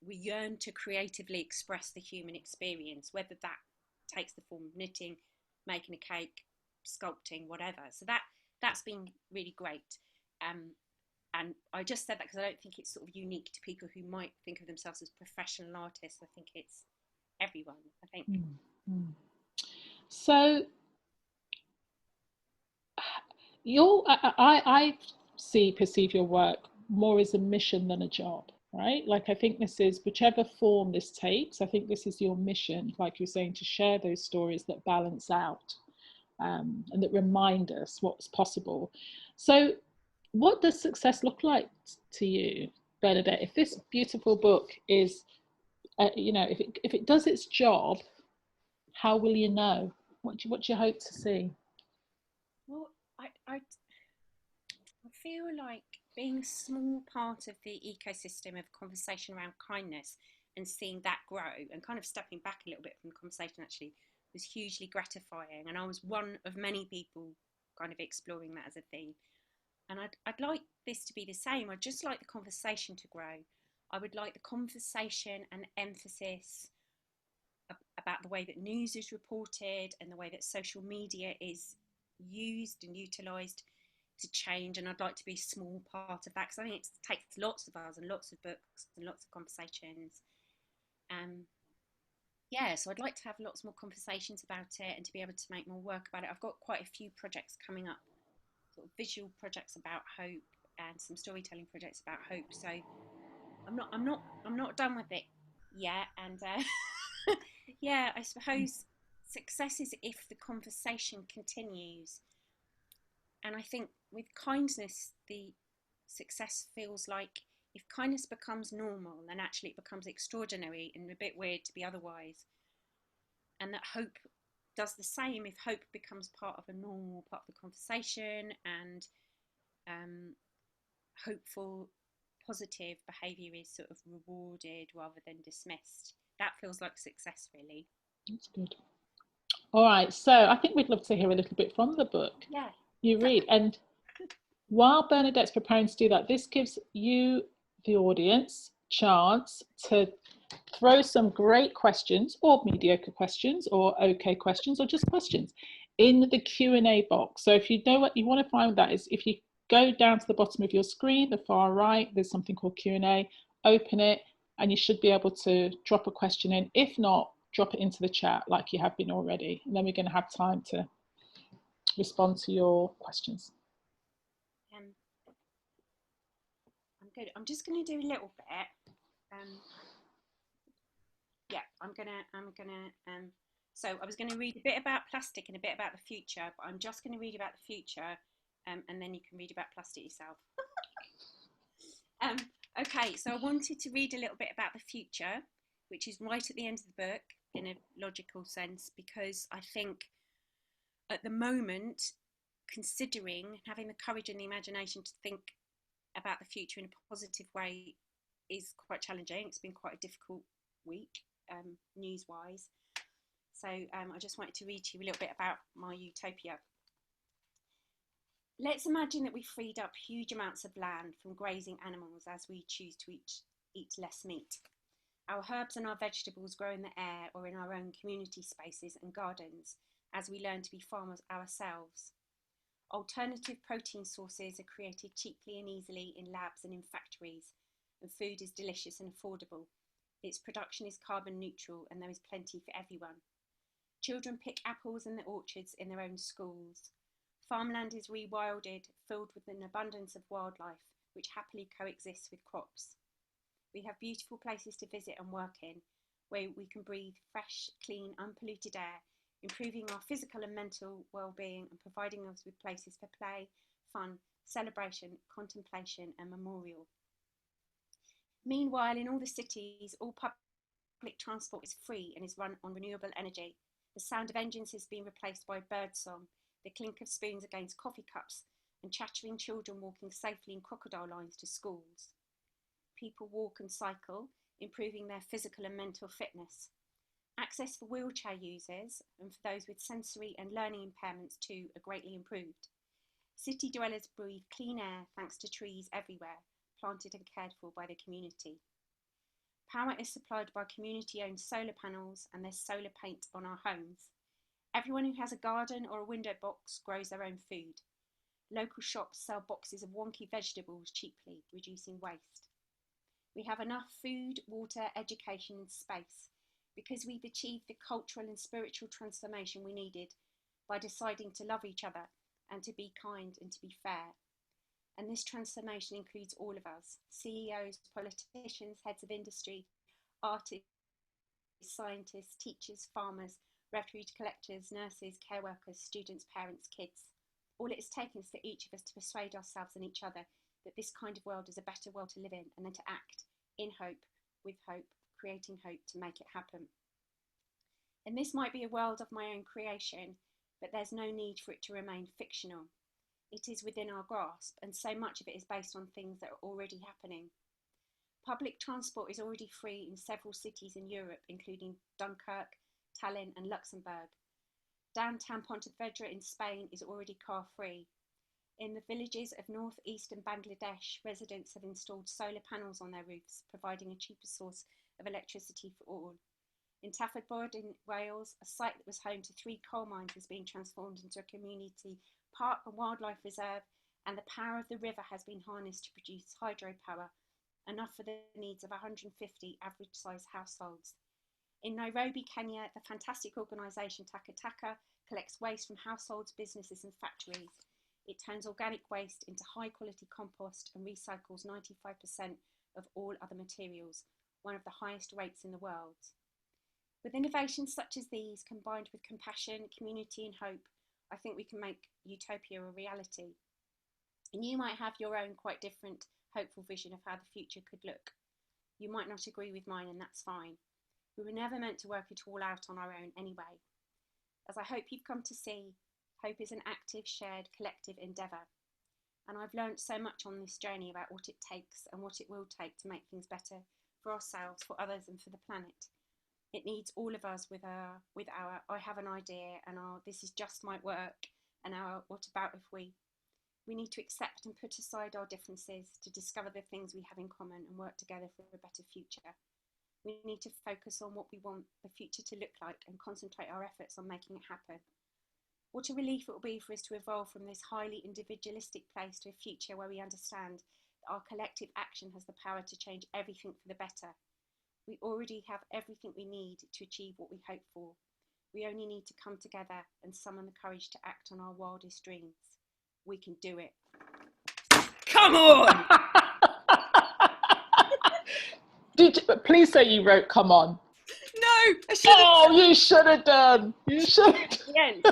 yearn to creatively express the human experience, whether that takes the form of knitting, making a cake, sculpting, whatever. So that's been really great. And I just said that because I don't think it's sort of unique to people who might think of themselves as professional artists. I think it's everyone, I think. So I perceive your work more as a mission than a job, right? Like, I think this is, whichever form this takes, I think this is your mission, like you're saying, to share those stories that balance out and that remind us what's possible. So what does success look like to you, Bernadette? If this beautiful book is, you know, if it does its job, how will you know? What do you hope to see? Well, I feel like being a small part of the ecosystem of conversation around kindness and seeing that grow and kind of stepping back a little bit from the conversation actually was hugely gratifying. And I was one of many people kind of exploring that as a theme. And I'd like this to be the same. I'd just like the conversation to grow. I would like the conversation and emphasis about the way that news is reported and the way that social media is used and utilised to change. And I'd like to be a small part of that, because I think it takes lots of us and lots of books and lots of conversations. Yeah, so I'd like to have lots more conversations about it and to be able to make more work about it. I've got quite a few projects coming up, sort of visual projects about hope and some storytelling projects about hope. So I'm not done with it yet. And yeah, I suppose success is if the conversation continues. And I think with kindness, the success feels like if kindness becomes normal, then actually it becomes extraordinary and a bit weird to be otherwise. And that hope does the same if hope becomes part of a normal part of the conversation, and hopeful, positive behaviour is sort of rewarded rather than dismissed. That feels like success, really. That's good. All right, so I think we'd love to hear a little bit from the book. Yeah. You read. And while Bernadette's preparing to do that, this gives you, the audience, chance to throw some great questions or mediocre questions or okay questions or just questions in the Q&A box. So if you know what you want to find, that is, if you go down to the bottom of your screen, the far right, there's something called Q&A, open it, and you should be able to drop a question in. If not, drop it into the chat like you have been already. And then we're going to have time to respond to your questions. I'm good. I'm just going to do a little bit. Yeah, I'm gonna. So I was going to read a bit about plastic and a bit about the future, but I'm just going to read about the future, and then you can read about plastic yourself. Okay, so I wanted to read a little bit about the future, which is right at the end of the book in a logical sense, because I think at the moment, considering having the courage and the imagination to think about the future in a positive way is quite challenging. It's been quite a difficult week, news-wise. So I just wanted to read to you a little bit about my utopia. Let's imagine that we freed up huge amounts of land from grazing animals as we choose to eat less meat. Our herbs and our vegetables grow in the air or in our own community spaces and gardens as we learn to be farmers ourselves. Alternative protein sources are created cheaply and easily in labs and in factories, and food is delicious and affordable. Its production is carbon neutral and there is plenty for everyone. Children pick apples in the orchards in their own schools. Farmland is rewilded, filled with an abundance of wildlife, which happily coexists with crops. We have beautiful places to visit and work in, where we can breathe fresh, clean, unpolluted air, improving our physical and mental well-being and providing us with places for play, fun, celebration, contemplation and memorial. Meanwhile, in all the cities, all public transport is free and is run on renewable energy. The sound of engines is being replaced by birdsong, the clink of spoons against coffee cups, and chattering children walking safely in crocodile lines to schools. People walk and cycle, improving their physical and mental fitness. Access for wheelchair users and for those with sensory and learning impairments too are greatly improved. City dwellers breathe clean air thanks to trees everywhere, planted and cared for by the community. Power is supplied by community-owned solar panels and there's solar paint on our homes. Everyone who has a garden or a window box grows their own food. Local shops sell boxes of wonky vegetables cheaply, reducing waste. We have enough food, water, education and space because we've achieved the cultural and spiritual transformation we needed by deciding to love each other and to be kind and to be fair. And this transformation includes all of us, CEOs, politicians, heads of industry, artists, scientists, teachers, farmers, refuge collectors, nurses, care workers, students, parents, kids. All it has taken is for each of us to persuade ourselves and each other that this kind of world is a better world to live in, and then to act in hope, with hope, creating hope to make it happen. And this might be a world of my own creation, but there's no need for it to remain fictional. It is within our grasp, and so much of it is based on things that are already happening. Public transport is already free in several cities in Europe, including Dunkirk, Tallinn, and Luxembourg. Downtown Pontevedra in Spain is already car-free. In the villages of northeastern Bangladesh, residents have installed solar panels on their roofs, providing a cheaper source of electricity for all. In Tafodword in Wales, a site that was home to 3 coal mines is being transformed into a community park and wildlife reserve, and the power of the river has been harnessed to produce hydropower, enough for the needs of 150 average-sized households. In Nairobi, Kenya, the fantastic organisation Taka Taka collects waste from households, businesses and factories. It turns organic waste into high-quality compost and recycles 95% of all other materials, one of the highest rates in the world. With innovations such as these, combined with compassion, community and hope, I think we can make utopia a reality. And you might have your own quite different, hopeful vision of how the future could look. You might not agree with mine, and that's fine. We were never meant to work it all out on our own anyway. As I hope you've come to see, hope is an active, shared, collective endeavour. And I've learned so much on this journey about what it takes and what it will take to make things better for ourselves, for others and for the planet. It needs all of us with our I have an idea, and our this is just might work, and our what about if we. We need to accept and put aside our differences to discover the things we have in common and work together for a better future. We need to focus on what we want the future to look like and concentrate our efforts on making it happen. What a relief it will be for us to evolve from this highly individualistic place to a future where we understand that our collective action has the power to change everything for the better. We already have everything we need to achieve what we hope for. We only need to come together and summon the courage to act on our wildest dreams. We can do it. Come on! Please say you wrote "Come on." No, I should have. Oh, you should have done. You should. The end.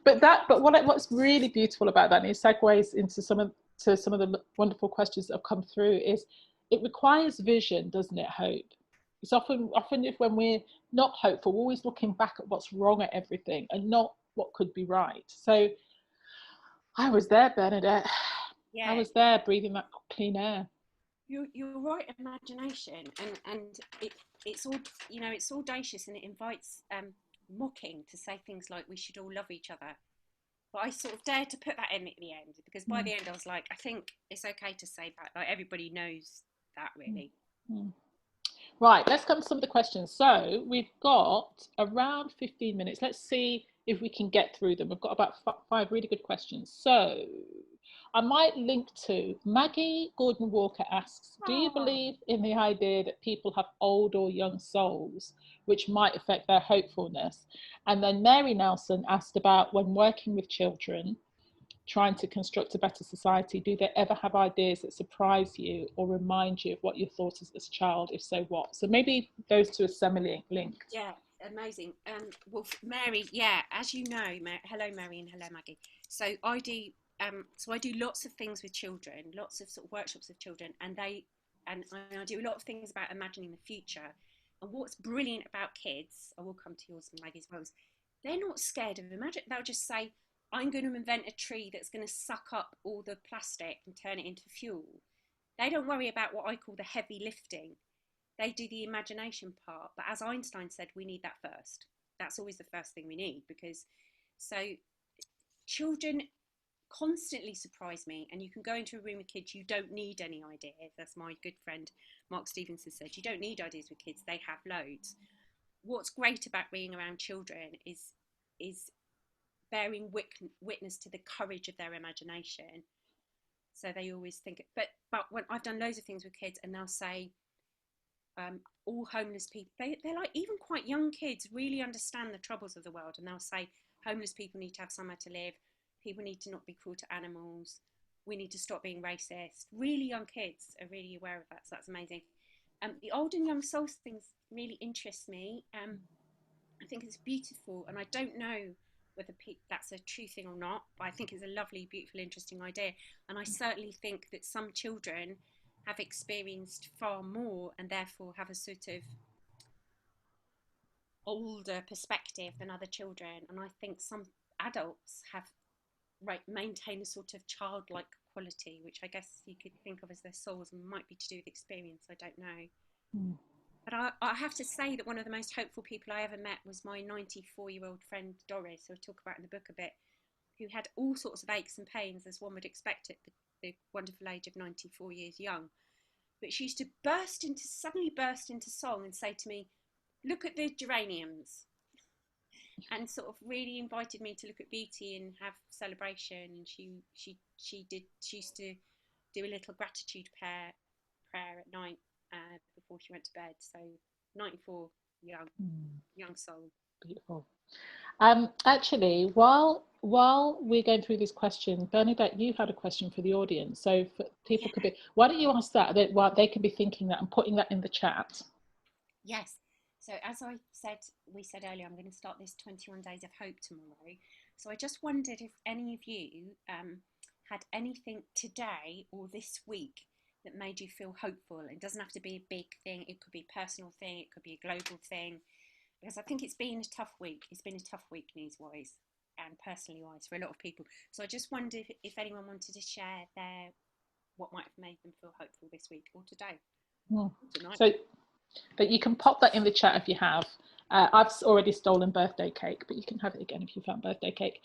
But what's really beautiful about that, and it segues into some of the wonderful questions that have come through, is it requires vision, doesn't it? Hope. It's often if when we're not hopeful, we're always looking back at what's wrong at everything and not what could be right. So I was there, Bernadette. Yeah. I was there, breathing that clean air. You're right, imagination, and it's all, you know, it's audacious, and it invites mocking to say things like we should all love each other. But I sort of dared to put that in at the end, because by the end I was like, I think it's okay to say that. Like, everybody knows that, really. Right, let's come to some of the questions. So we've got around 15 minutes. Let's see if we can get through them. We've got about 5 really good questions. So I might link to Maggie Gordon Walker asks, do you believe in the idea that people have old or young souls, which might affect their hopefulness? And then Mary Nelson asked about when working with children, trying to construct a better society, do they ever have ideas that surprise you or remind you of what you thought as a child? If so, what? So maybe those two are semi-linked. Yeah, amazing. Well, Mary, yeah, as you know, hello Mary and hello Maggie. So I do lots of things with children, lots of sort of workshops with children, and I do a lot of things about imagining the future. And what's brilliant about kids, I will come to yours and Maggie's as well, they're not scared of imagine. They'll just say, I'm going to invent a tree that's going to suck up all the plastic and turn it into fuel. They don't worry about what I call the heavy lifting. They do the imagination part. But as Einstein said, we need that first. That's always the first thing we need, because so children constantly surprise me. And you can go into a room with kids, you don't need any ideas. That's my good friend Mark Stevenson said, you don't need ideas with kids, they have loads. What's great about being around children is bearing witness to the courage of their imagination. So they always think, but when I've done loads of things with kids, and they'll say, all homeless people, they're like, even quite young kids really understand the troubles of the world, and they'll say homeless people need to have somewhere to live, people need to not be cruel to animals, we need to stop being racist. Really young kids are really aware of that, so that's amazing. The old and young souls things really interests me. I think it's beautiful, and I don't know whether that's a true thing or not, but I think it's a lovely, beautiful, interesting idea. And I certainly think that some children have experienced far more, and therefore have a sort of older perspective than other children, and I think some adults have maintain a sort of childlike quality, which I guess you could think of as their souls, and might be to do with experience. I don't know. But I have to say that one of the most hopeful people I ever met was my 94-year-old friend Doris, who I talk about in the book a bit, who had all sorts of aches and pains, as one would expect at the wonderful age of 94 years young. But she used to suddenly burst into song and say to me, "Look at the geraniums," and sort of really invited me to look at beauty and have celebration. And she used to do a little gratitude prayer at night before she went to bed. So 94, young soul. Beautiful. Actually, while we're going through these questions, Bernadette, you had a question for the audience. So for people could be, why don't you ask that? While they can be thinking that and putting that in the chat. Yes. So as we said earlier, I'm going to start this 21 Days of Hope tomorrow. So I just wondered if any of you had anything today or this week that made you feel hopeful. It doesn't have to be a big thing. It could be a personal thing. It could be a global thing. Because I think it's been a tough week. It's been a tough week news-wise and personally-wise for a lot of people. So I just wondered if anyone wanted to share what might have made them feel hopeful this week or today. Tonight. So, but you can pop that in the chat if you have. I've already stolen birthday cake, but you can have it again if you found birthday cake.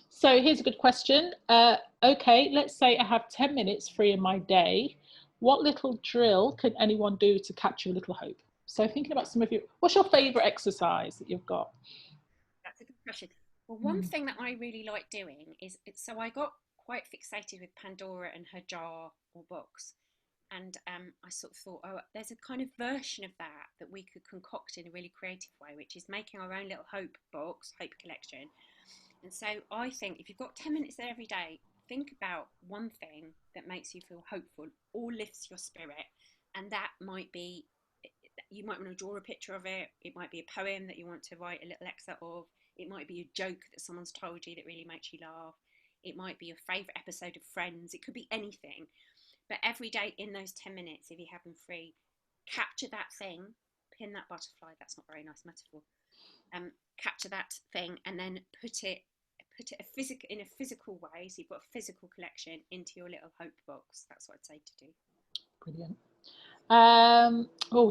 So here's a good question. Okay, let's say I have 10 minutes free in my day. What little drill can anyone do to capture a little hope? So thinking about some of you, what's your favourite exercise that you've got? That's a good question. Well, one thing that I really like doing is, so I got quite fixated with Pandora and her jar or box. And I sort of thought, oh, there's a kind of version of that we could concoct in a really creative way, which is making our own little hope box, hope collection. And so I think if you've got 10 minutes there every day, think about one thing that makes you feel hopeful or lifts your spirit. And that might be, you might want to draw a picture of it. It might be a poem that you want to write a little excerpt of. It might be a joke that someone's told you that really makes you laugh. It might be your favourite episode of Friends. It could be anything. But every day in those 10 minutes, if you have them free, capture that thing, pin that butterfly. That's not a very nice metaphor. Capture that thing and then put it in a physical way. So you've got a physical collection into your little hope box. That's what I'd say to do. Brilliant.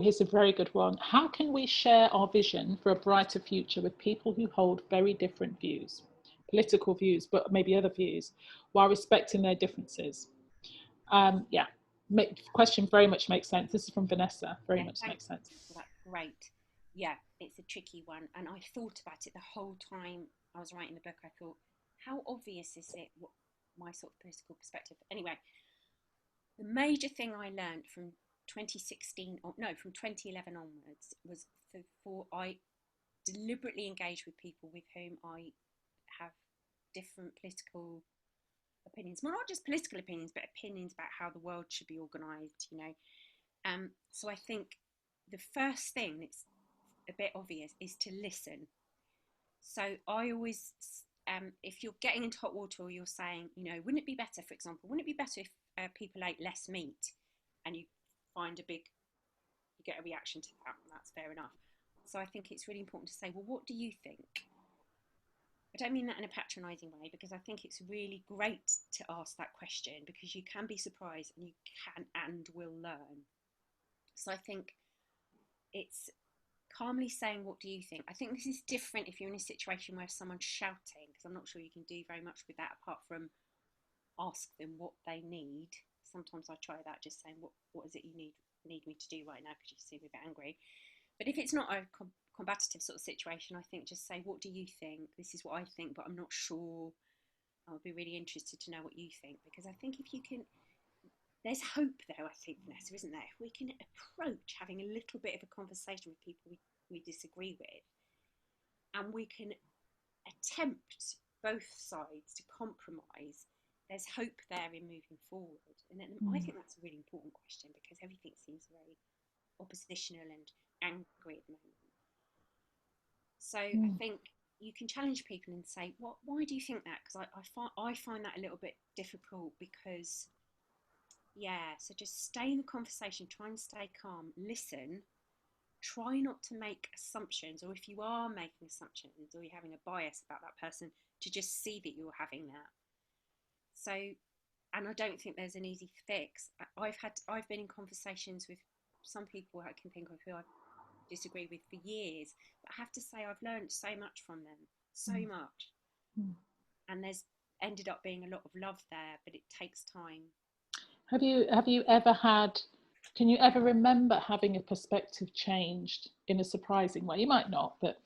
Here's a very good one. How can we share our vision for a brighter future with people who hold very different views, political views, but maybe other views, while respecting their differences? Question very much makes sense. This is from Vanessa. Very much makes sense. That's great. Yeah, it's a tricky one. And I thought about it the whole time I was writing the book. I thought, how obvious is it, what my sort of political perspective? Anyway, the major thing I learned from 2011 onwards was for I deliberately engage with people with whom I have different political opinions. Well, not just political opinions, but opinions about how the world should be organised, you know. So I think the first thing that's a bit obvious is to listen. So I always, if you're getting into hot water or you're saying, you know, wouldn't it be better, for example, wouldn't it be better if people ate less meat, and you get a reaction to that, and that's fair enough. So I think it's really important to say, well, what do you think? I don't mean that in a patronising way, because I think it's really great to ask that question, because you can be surprised and you can and will learn. So I think it's calmly saying, what do you think? I think this is different if you're in a situation where someone's shouting, because I'm not sure you can do very much with that apart from ask them what they need. Sometimes I try that, just saying, what is it you need me to do right now, because you seem a bit angry. But if it's not a combative sort of situation, I think just say, what do you think? This is what I think, but I'm not sure. I'll be really interested to know what you think, because I think if you can, there's hope there, I think, Vanessa, isn't there? If we can approach having a little bit of a conversation with people we disagree with, and we can attempt both sides to compromise, there's hope there in moving forward. And then I think that's a really important question, because everything seems very oppositional and angry at the moment. So I think you can challenge people and say, why do you think that? Because I find that a little bit difficult, because so just stay in the conversation, try and stay calm, listen, try not to make assumptions, or if you are making assumptions or you're having a bias about that person, to just see that you're having that. So, and I don't think there's an easy fix. I've been in conversations with some people I can think of who I disagree with for years, but I have to say I've learned so much from them, so much. And there's ended up being a lot of love there, but it takes time. Have you ever had, can you ever remember having a perspective changed in a surprising way? You might not, but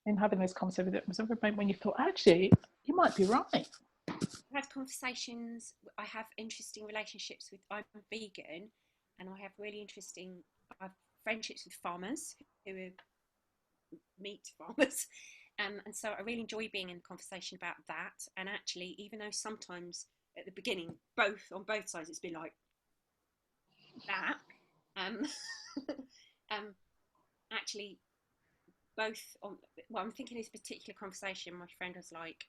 in having this conversation, was there a moment when you thought, actually, you might be right? I've had conversations, I have interesting relationships with, I'm vegan, and I have really interesting friendships with farmers who are meat farmers. And so I really enjoy being in the conversation about that. And actually, even though sometimes at the beginning, on both sides, it's been like that, actually, both on, well, I'm thinking this particular conversation, my friend was like,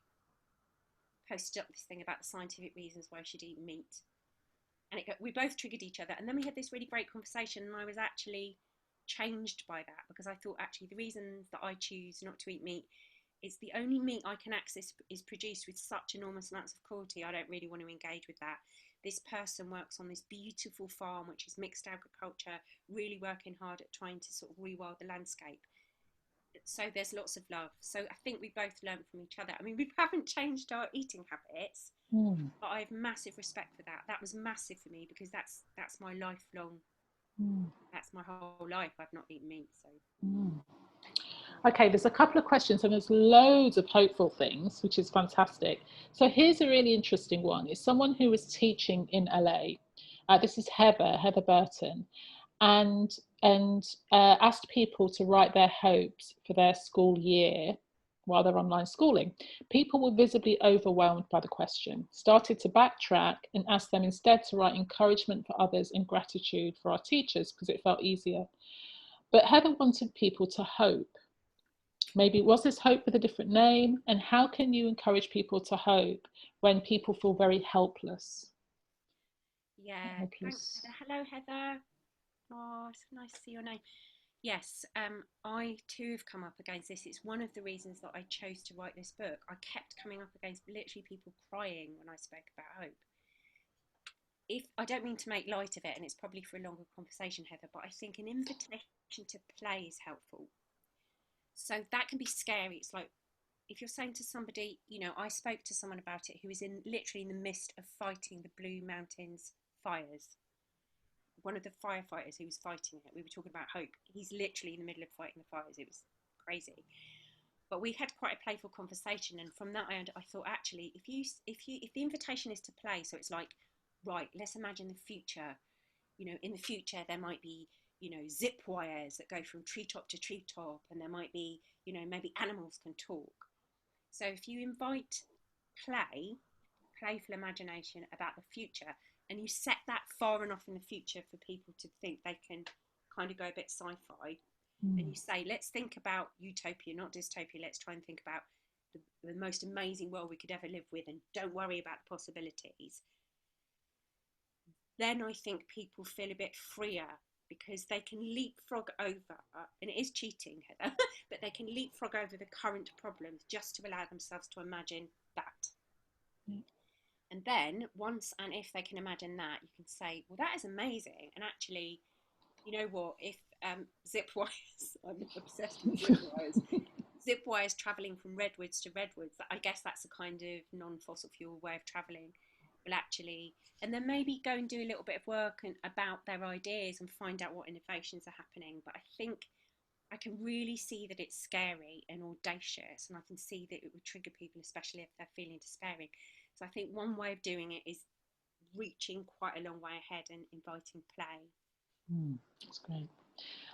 posted up this thing about the scientific reasons why I should eat meat. And we both triggered each other. And then we had this really great conversation, and I was actually changed by that, because I thought actually the reasons that I choose not to eat meat, it's the only meat I can access is produced with such enormous amounts of cruelty. I don't really want to engage with that. This person works on this beautiful farm, which is mixed agriculture, really working hard at trying to sort of rewild the landscape. So there's lots of love. So I think we both learn from each other. I mean, we haven't changed our eating habits, but I have massive respect for that. That was massive for me, because that's my lifelong, that's my whole life. I've not eaten meat. So. Okay, there's a couple of questions, and there's loads of hopeful things, which is fantastic. So here's a really interesting one. It's someone who was teaching in LA. This is Heather Burton, and asked people to write their hopes for their school year while they're online schooling. People were visibly overwhelmed by the question, started to backtrack and asked them instead to write encouragement for others and gratitude for our teachers, because it felt easier. But Heather wanted people to hope. Maybe was this hope with a different name? And how can you encourage people to hope when people feel very helpless? Yeah, thanks, Heather. Hello, Heather. Oh, it's nice to see your name. Yes, I too have come up against this. It's one of the reasons that I chose to write this book. I kept coming up against literally people crying when I spoke about hope. If I don't mean to make light of it, and it's probably for a longer conversation, Heather, but I think an invitation to play is helpful. So that can be scary. It's like if you're saying to somebody, you know, I spoke to someone about it who was literally in the midst of fighting the Blue Mountains fires. One of the firefighters who was fighting it, we were talking about hope. He's literally in the middle of fighting the fires. It was crazy. But we had quite a playful conversation, and from that I thought, actually, if the invitation is to play, so it's like, right, let's imagine the future. You know, in the future there might be, you know, zip wires that go from treetop to treetop, and there might be, you know, maybe animals can talk. So if you invite playful imagination about the future, and you set that far enough in the future for people to think they can kind of go a bit sci-fi, and you say, let's think about utopia, not dystopia. Let's try and think about the most amazing world we could ever live with, and don't worry about the possibilities. Then I think people feel a bit freer, because they can leapfrog over, and it is cheating, Heather, but they can leapfrog over the current problems just to allow themselves to imagine that. And then once and if they can imagine that, you can say, well, that is amazing. And actually, you know what, if zip wires, I'm obsessed with zip wires, zip wires travelling from redwoods to redwoods, I guess that's a kind of non-fossil fuel way of travelling. Well, actually, and then maybe go and do a little bit of work about their ideas and find out what innovations are happening. But I think I can really see that it's scary and audacious, and I can see that it would trigger people, especially if they're feeling despairing. So I think one way of doing it is reaching quite a long way ahead and inviting play. That's great.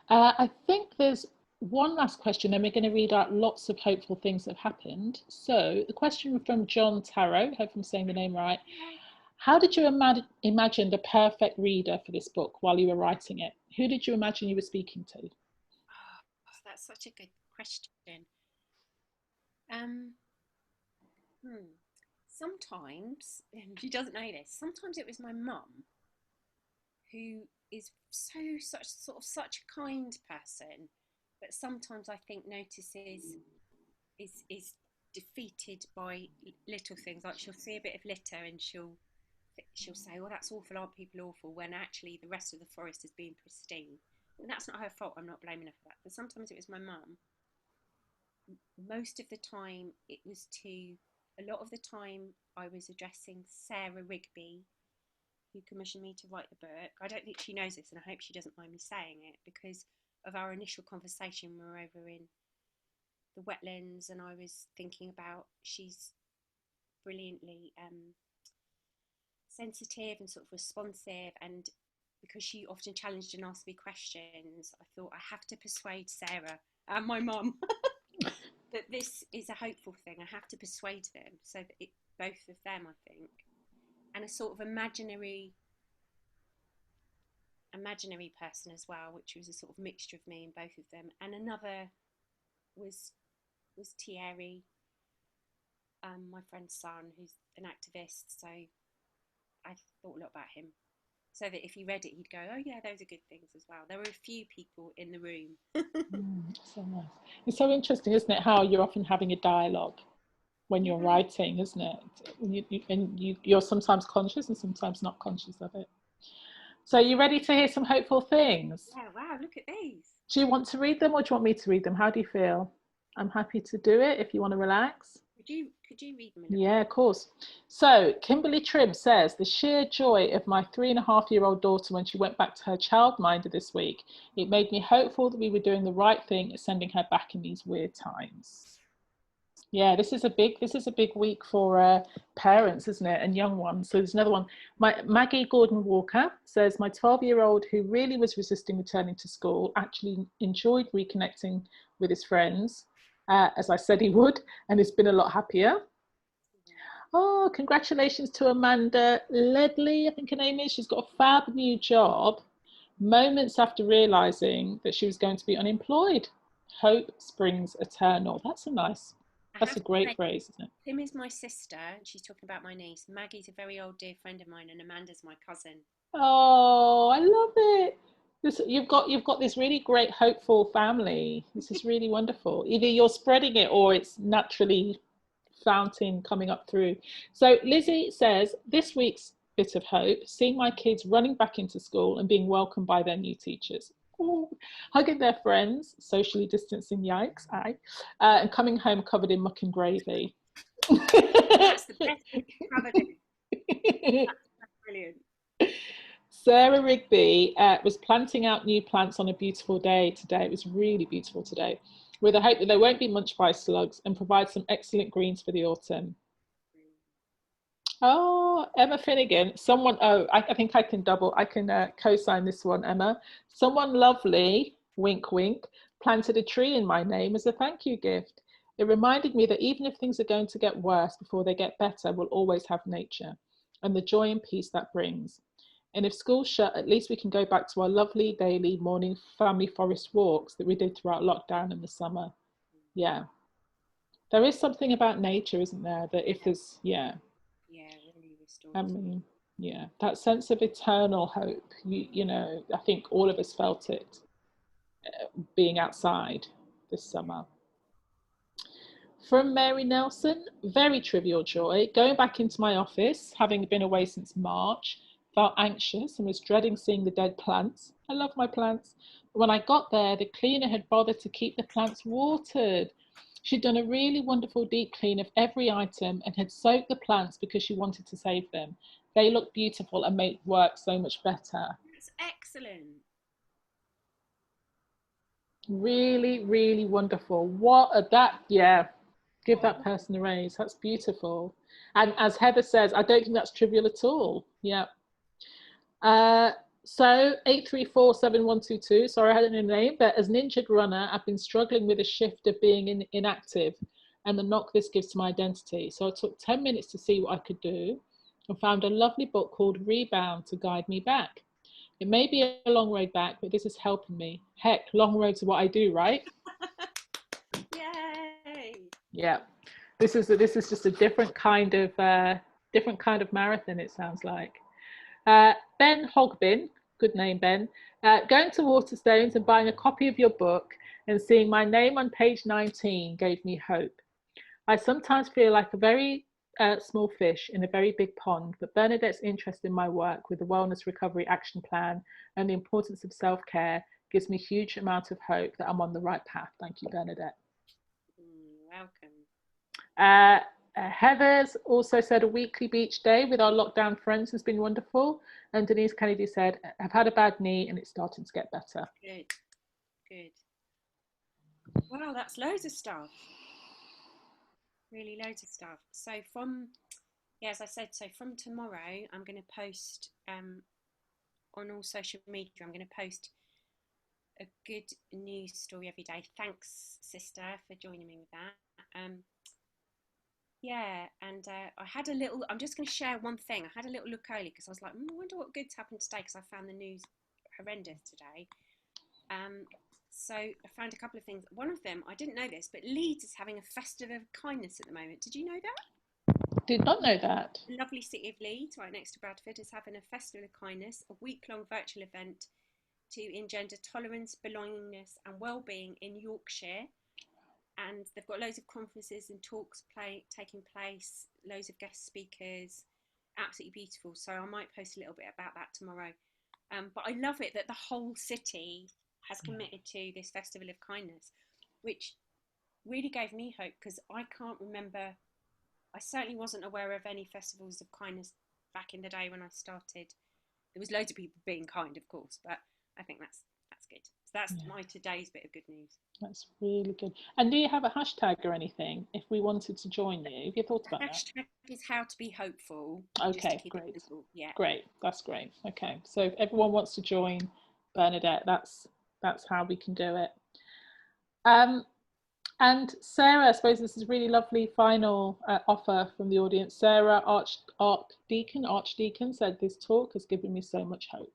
I think there's one last question, and we're going to read out lots of hopeful things that have happened. So the question from John Tarot, hope I'm saying the name right. How did you imagine the perfect reader for this book while you were writing it? Who did you imagine you were speaking to? Oh, that's such a good question. Sometimes, and she doesn't know this, sometimes it was my mum who is such a kind person, but sometimes I think notices is defeated by little things. Like she'll see a bit of litter and she'll say, "Well, that's awful. Aren't people awful?" When actually the rest of the forest is being pristine. And that's not her fault. I'm not blaming her for that. But sometimes it was my mum. Most of the time, a lot of the time I was addressing Sarah Rigby, who commissioned me to write the book. I don't think she knows this, and I hope she doesn't mind me saying it, because of our initial conversation. We were over in the wetlands, and I was thinking about, she's brilliantly sensitive and sort of responsive, and because she often challenged and asked me questions, I thought I have to persuade Sarah and my mum that this is a hopeful thing. I have to persuade them, so that both of them, I think, and a sort of imaginary person as well, which was a sort of mixture of me and both of them. And another was Thierry, my friend's son, who's an activist. So I thought a lot about him, so that if he read it, he'd go, "Oh yeah, those are good things as well." There were a few people in the room. So nice. It's so interesting, isn't it, how you're often having a dialogue when you're writing, isn't it? You're sometimes conscious and sometimes not conscious of it. So you ready to hear some hopeful things? Yeah, wow, look at these. Do you want to read them, or do you want me to read them? How do you feel? I'm happy to do it if you want to relax. Could you read them? Yeah, of course. So Kimberly Trim says, the sheer joy of my 3.5-year-old daughter when she went back to her childminder this week, it made me hopeful that we were doing the right thing at sending her back in these weird times. Yeah, this is a big week for parents, isn't it, and young ones. So there's another one. Maggie Gordon Walker says, my 12-year-old who really was resisting returning to school actually enjoyed reconnecting with his friends, as I said he would, and has been a lot happier. Oh, congratulations to Amanda Ledley, I think her name is. She's got a fab new job moments after realising that she was going to be unemployed. Hope springs eternal. That's a great phrase, isn't it? Tim is my sister, and she's talking about my niece. Maggie's a very old dear friend of mine, and Amanda's my cousin. Oh, I love it. You've got this really great hopeful family. This is really wonderful. Either you're spreading it or it's naturally fountain coming up through. So Lizzie says, this week's bit of hope, seeing my kids running back into school and being welcomed by their new teachers. Ooh, hugging their friends, socially distancing, yikes, and coming home covered in muck and gravy. That's the best thing covered in. That's brilliant. Sarah Rigby was planting out new plants on a beautiful day today. It was really beautiful today, with the hope that they won't be munched by slugs and provide some excellent greens for the autumn. Oh, Emma Finnegan, I think I can co-sign this one, Emma. Someone lovely, wink, wink, planted a tree in my name as a thank you gift. It reminded me that even if things are going to get worse before they get better, we'll always have nature and the joy and peace that brings. And if school's shut, at least we can go back to our lovely daily morning family forest walks that we did throughout lockdown in the summer. Yeah. There is something about nature, isn't there? That if there's, really restored. I mean, yeah, that sense of eternal hope, you know, I think all of us felt it being outside this summer. From Mary Nelson, very trivial joy. Going back into my office, having been away since March, felt anxious and was dreading seeing the dead plants. I love my plants. But when I got there, the cleaner had bothered to keep the plants watered. She'd done a really wonderful deep clean of every item and had soaked the plants because she wanted to save them. They looked beautiful and made work so much better. That's excellent. Really, really wonderful. Give that person a raise. That's beautiful. And as Heather says, I don't think that's trivial at all. Yeah. So 8347122, sorry I had a new name, but as an injured runner, I've been struggling with a shift of being inactive and the knock this gives to my identity. So I took 10 minutes to see what I could do and found a lovely book called Rebound to guide me back. It may be a long road back, but this is helping me. Heck, long roads are what I do, right? Yay! Yeah, this is just a different kind of marathon, it sounds like. Ben Hogbin, good name, Ben. Going to Waterstones and buying a copy of your book and seeing my name on page 19 gave me hope. I sometimes feel like a very small fish in a very big pond, but Bernadette's interest in my work with the Wellness Recovery Action Plan and the importance of self-care gives me a huge amount of hope that I'm on the right path. Thank you, Bernadette. Welcome. Heather's also said a weekly beach day with our lockdown friends has been wonderful. And Denise Kennedy said, I've had a bad knee and it's starting to get better. Good, good. Wow, that's loads of stuff. Really loads of stuff. So from, yeah, as I said, so from tomorrow, I'm going to post on all social media, I'm going to post a good news story every day. Thanks, sister, for joining me with that. Yeah, and I had a little, I'm just going to share one thing. I had a little look early because I was like, I wonder what good's happened today, because I found the news horrendous today. So I found a couple of things. One of them, I didn't know this, but Leeds is having a festival of kindness at the moment. Did you know that? Did not know that. The lovely city of Leeds, right next to Bradford, is having a festival of kindness, a week-long virtual event to engender tolerance, belongingness and well-being in Yorkshire. And they've got loads of conferences and talks taking place, loads of guest speakers, absolutely beautiful. So I might post a little bit about that tomorrow. But I love it that the whole city has committed to this festival of kindness, which really gave me hope, because I can't remember, I certainly wasn't aware of any festivals of kindness back in the day when I started. There was loads of people being kind, of course, but I think that's good. So that's my today's bit of good news. That's really good. And do you have a hashtag or anything if we wanted to join you? Have you thought about that? Hashtag is how to be hopeful. Okay, great. Yeah. Great, that's great. Okay, so if everyone wants to join Bernadette, that's how we can do it. And Sarah, I suppose this is a really lovely final offer from the audience. Sarah Archdeacon said, this talk has given me so much hope.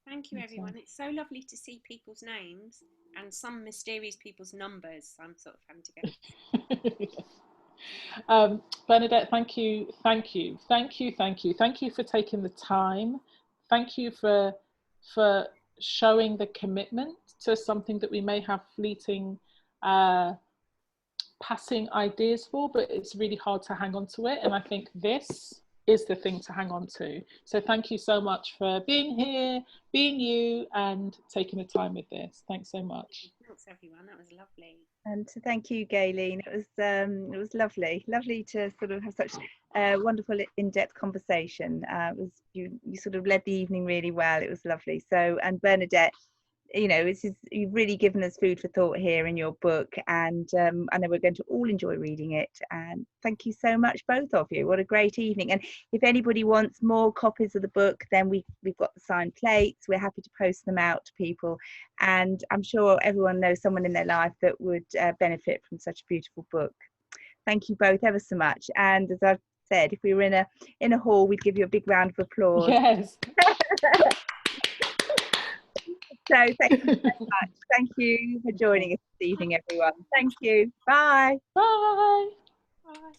Thank you, everyone. It's so lovely to see people's names and some mysterious people's numbers. I'm sort of having to go. Bernadette, thank you for taking the time. Thank you for showing the commitment to something that we may have fleeting passing ideas for, but it's really hard to hang on to it, and I think this is the thing to hang on to. So thank you so much for being here, being you, and taking the time with this. Thanks so much. Thanks, everyone. That was lovely. And to thank you, Gayleen. It was lovely to sort of have such a wonderful in-depth conversation. You sort of led the evening really well. It was lovely. So, and Bernadette, you know, you've really given us food for thought here in your book, and I know we're going to all enjoy reading it. And thank you so much, both of you. What a great evening. And if anybody wants more copies of the book, then we've got the signed plates. We're happy to post them out to people, and I'm sure everyone knows someone in their life that would benefit from such a beautiful book. Thank you both ever so much. And as I've said, if we were in a hall, we'd give you a big round of applause. Yes. So thank you so much. Thank you for joining us this evening, everyone. Thank you. Bye. Bye. Bye.